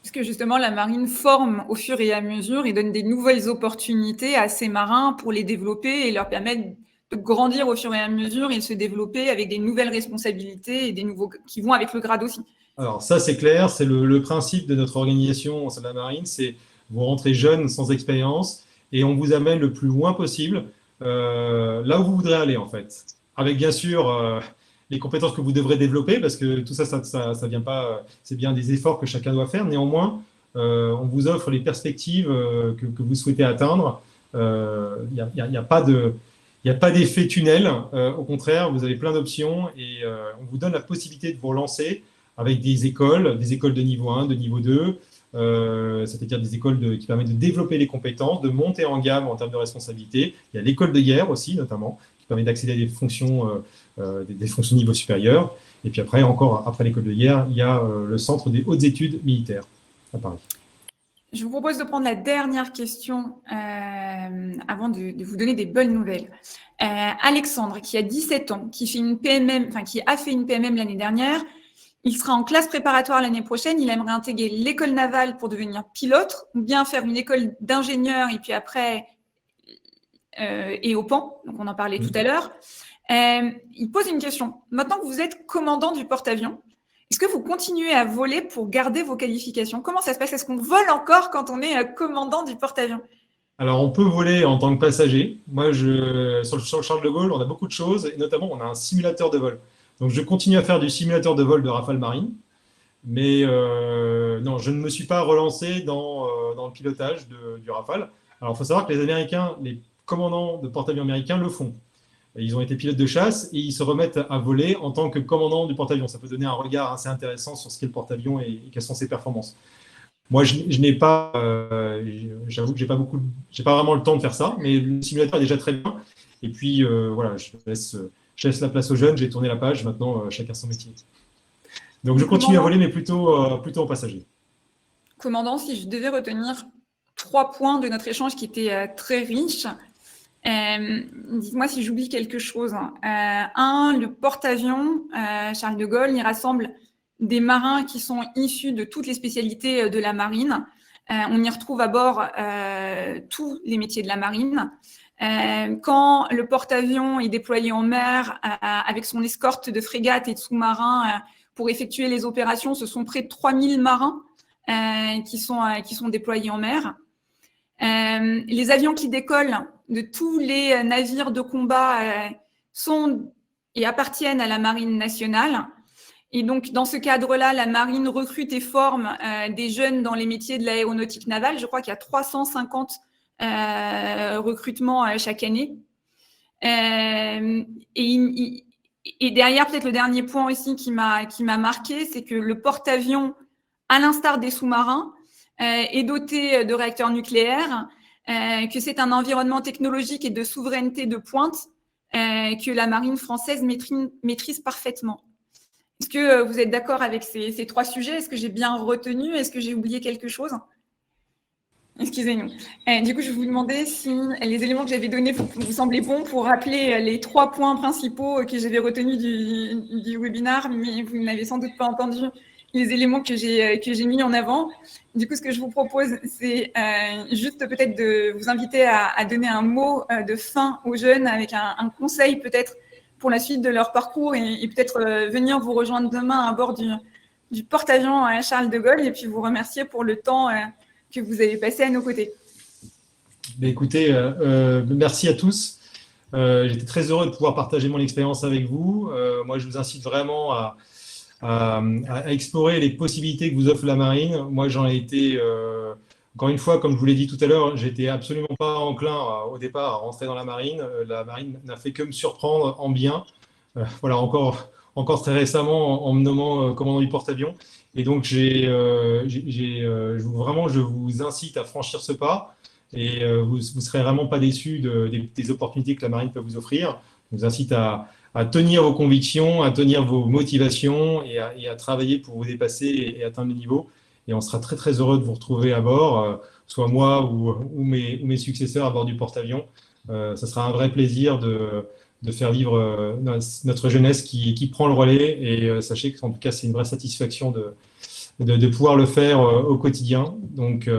Parce que justement, la marine forme au fur et à mesure et donne des nouvelles opportunités à ces marins pour les développer et leur permettre de grandir au fur et à mesure et de se développer avec des nouvelles responsabilités et des nouveaux qui vont avec le grade aussi. Alors ça, c'est clair, c'est le principe de notre organisation au sein de la marine, c'est vous rentrez jeune, sans expérience, et on vous amène le plus loin possible là où vous voudrez aller, en fait. Avec bien sûr les compétences que vous devrez développer, parce que tout ça vient pas, c'est bien des efforts que chacun doit faire. Néanmoins, on vous offre les perspectives que vous souhaitez atteindre. Il n'y a pas d'effet tunnel. Au contraire, vous avez plein d'options et on vous donne la possibilité de vous relancer avec des écoles de niveau 1, de niveau 2, c'est-à-dire des écoles qui permettent de développer les compétences, de monter en gamme en termes de responsabilité. Il y a l'école de guerre aussi, notamment, qui permet d'accéder à des fonctions de niveau supérieur. Et puis après l'école de guerre, il y a le centre des hautes études militaires à Paris. Je vous propose de prendre la dernière question avant de vous donner des bonnes nouvelles. Alexandre, qui a 17 ans, qui a fait une PMM l'année dernière, il sera en classe préparatoire l'année prochaine, il aimerait intégrer l'école navale pour devenir pilote, ou bien faire une école d'ingénieur et puis après et au PAN, donc on en parlait tout à l'heure. Il pose une question. Maintenant que vous êtes commandant du porte-avions, est-ce que vous continuez à voler pour garder vos qualifications? Comment ça se passe? Est-ce qu'on vole encore quand on est commandant du porte-avions? Alors, on peut voler en tant que passager. Moi, sur le Charles de Gaulle, on a beaucoup de choses, et notamment, on a un simulateur de vol. Donc, je continue à faire du simulateur de vol de Rafale Marine, mais non, je ne me suis pas relancé dans le pilotage du Rafale. Alors, il faut savoir que les Américains, les commandants de porte-avions américains le font. Ils ont été pilotes de chasse et ils se remettent à voler en tant que commandant du porte-avions. Ça peut donner un regard assez intéressant sur ce qu'est le porte-avions et quelles sont ses performances. Moi, je n'ai pas, j'avoue que j'ai pas vraiment le temps de faire ça, mais le simulateur est déjà très bien. Et puis voilà, je laisse la place aux jeunes. J'ai tourné la page. Maintenant, chacun son métier. Donc, je continue à voler, mais plutôt en passager. Commandant, si je devais retenir 3 points de notre échange qui étaient très riches, Dites-moi si j'oublie quelque chose. Le porte-avions Charles de Gaulle, il rassemble des marins qui sont issus de toutes les spécialités de la marine. On y retrouve à bord tous les métiers de la marine. Quand le porte-avions est déployé en mer avec son escorte de frégates et de sous-marins pour effectuer les opérations, ce sont près de 3000 marins qui sont déployés en mer. Les avions qui décollent de tous les navires de combat sont et appartiennent à la Marine nationale. Et donc, dans ce cadre-là, la Marine recrute et forme des jeunes dans les métiers de l'aéronautique navale. Je crois qu'il y a 350 recrutements chaque année. Et derrière, peut-être le dernier point aussi qui m'a marqué, c'est que le porte-avions, à l'instar des sous-marins, est doté de réacteurs nucléaires, que c'est un environnement technologique et de souveraineté de pointe que la marine française maîtrise parfaitement. Est-ce que vous êtes d'accord avec ces 3 sujets? Est-ce que j'ai bien retenu? Est-ce que j'ai oublié quelque chose? Excusez-nous. Du coup, je vais vous demander si les éléments que j'avais donnés vous semblaient bons pour rappeler les 3 points principaux que j'avais retenus du webinaire, mais vous n'avez sans doute pas entendu les éléments que j'ai mis en avant. Du coup, ce que je vous propose, c'est juste peut-être de vous inviter à donner un mot de fin aux jeunes avec un conseil peut-être pour la suite de leur parcours et peut-être venir vous rejoindre demain à bord du porte-avions Charles de Gaulle et puis vous remercier pour le temps que vous avez passé à nos côtés. Écoutez, merci à tous. J'étais très heureux de pouvoir partager mon expérience avec vous. Moi, je vous incite vraiment à explorer les possibilités que vous offre la marine. Moi, j'en ai été, encore une fois, comme je vous l'ai dit tout à l'heure, j'étais absolument pas enclin au départ à rentrer dans la marine. La marine n'a fait que me surprendre en bien. Voilà, encore très récemment en me nommant commandant du porte-avions. Et donc, vraiment, je vous incite à franchir ce pas et vous ne serez vraiment pas déçus des opportunités que la marine peut vous offrir. Je vous incite à tenir vos convictions, à tenir vos motivations et à travailler pour vous dépasser et atteindre le niveau. Et on sera très, très heureux de vous retrouver à bord, soit moi ou mes successeurs à bord du porte-avions. Ça sera un vrai plaisir de faire vivre notre jeunesse qui prend le relais. Et sachez qu'en tout cas, c'est une vraie satisfaction de pouvoir le faire au quotidien. Donc,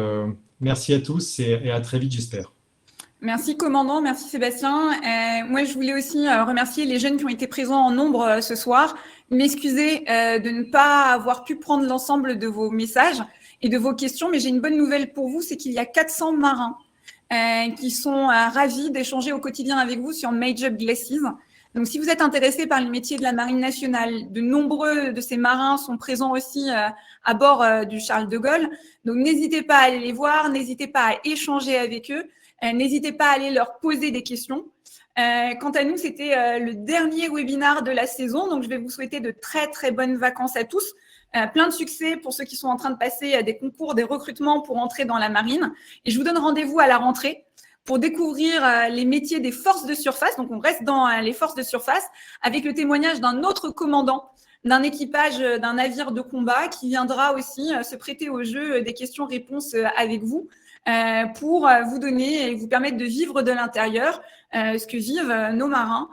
merci à tous et à très vite, j'espère. Merci commandant, merci Sébastien. Moi, je voulais aussi remercier les jeunes qui ont été présents en nombre ce soir. M'excuser de ne pas avoir pu prendre l'ensemble de vos messages et de vos questions, mais j'ai une bonne nouvelle pour vous, c'est qu'il y a 400 marins qui sont ravis d'échanger au quotidien avec vous sur Major Glacis. Donc, si vous êtes intéressé par le métier de la Marine nationale, de nombreux de ces marins sont présents aussi à bord du Charles de Gaulle. Donc, n'hésitez pas à aller les voir, n'hésitez pas à échanger avec eux. N'hésitez pas à aller leur poser des questions. Quant à nous, c'était le dernier webinaire de la saison. Donc, je vais vous souhaiter de très, très bonnes vacances à tous. Plein de succès pour ceux qui sont en train de passer des concours, des recrutements pour entrer dans la marine. Et je vous donne rendez-vous à la rentrée pour découvrir les métiers des forces de surface. Donc, on reste dans les forces de surface avec le témoignage d'un autre commandant d'un équipage d'un navire de combat qui viendra aussi se prêter au jeu des questions-réponses avec vous. Pour vous donner et vous permettre de vivre de l'intérieur ce que vivent nos marins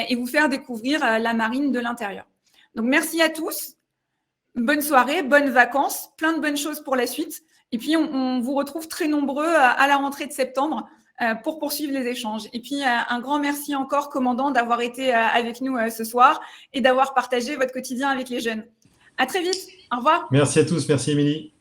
et vous faire découvrir la marine de l'intérieur. Donc, merci à tous. Bonne soirée, bonnes vacances, plein de bonnes choses pour la suite. Et puis, on vous retrouve très nombreux à la rentrée de septembre pour poursuivre les échanges. Et puis, un grand merci encore, commandant, d'avoir été avec nous ce soir et d'avoir partagé votre quotidien avec les jeunes. À très vite. Au revoir. Merci à tous. Merci, Émilie.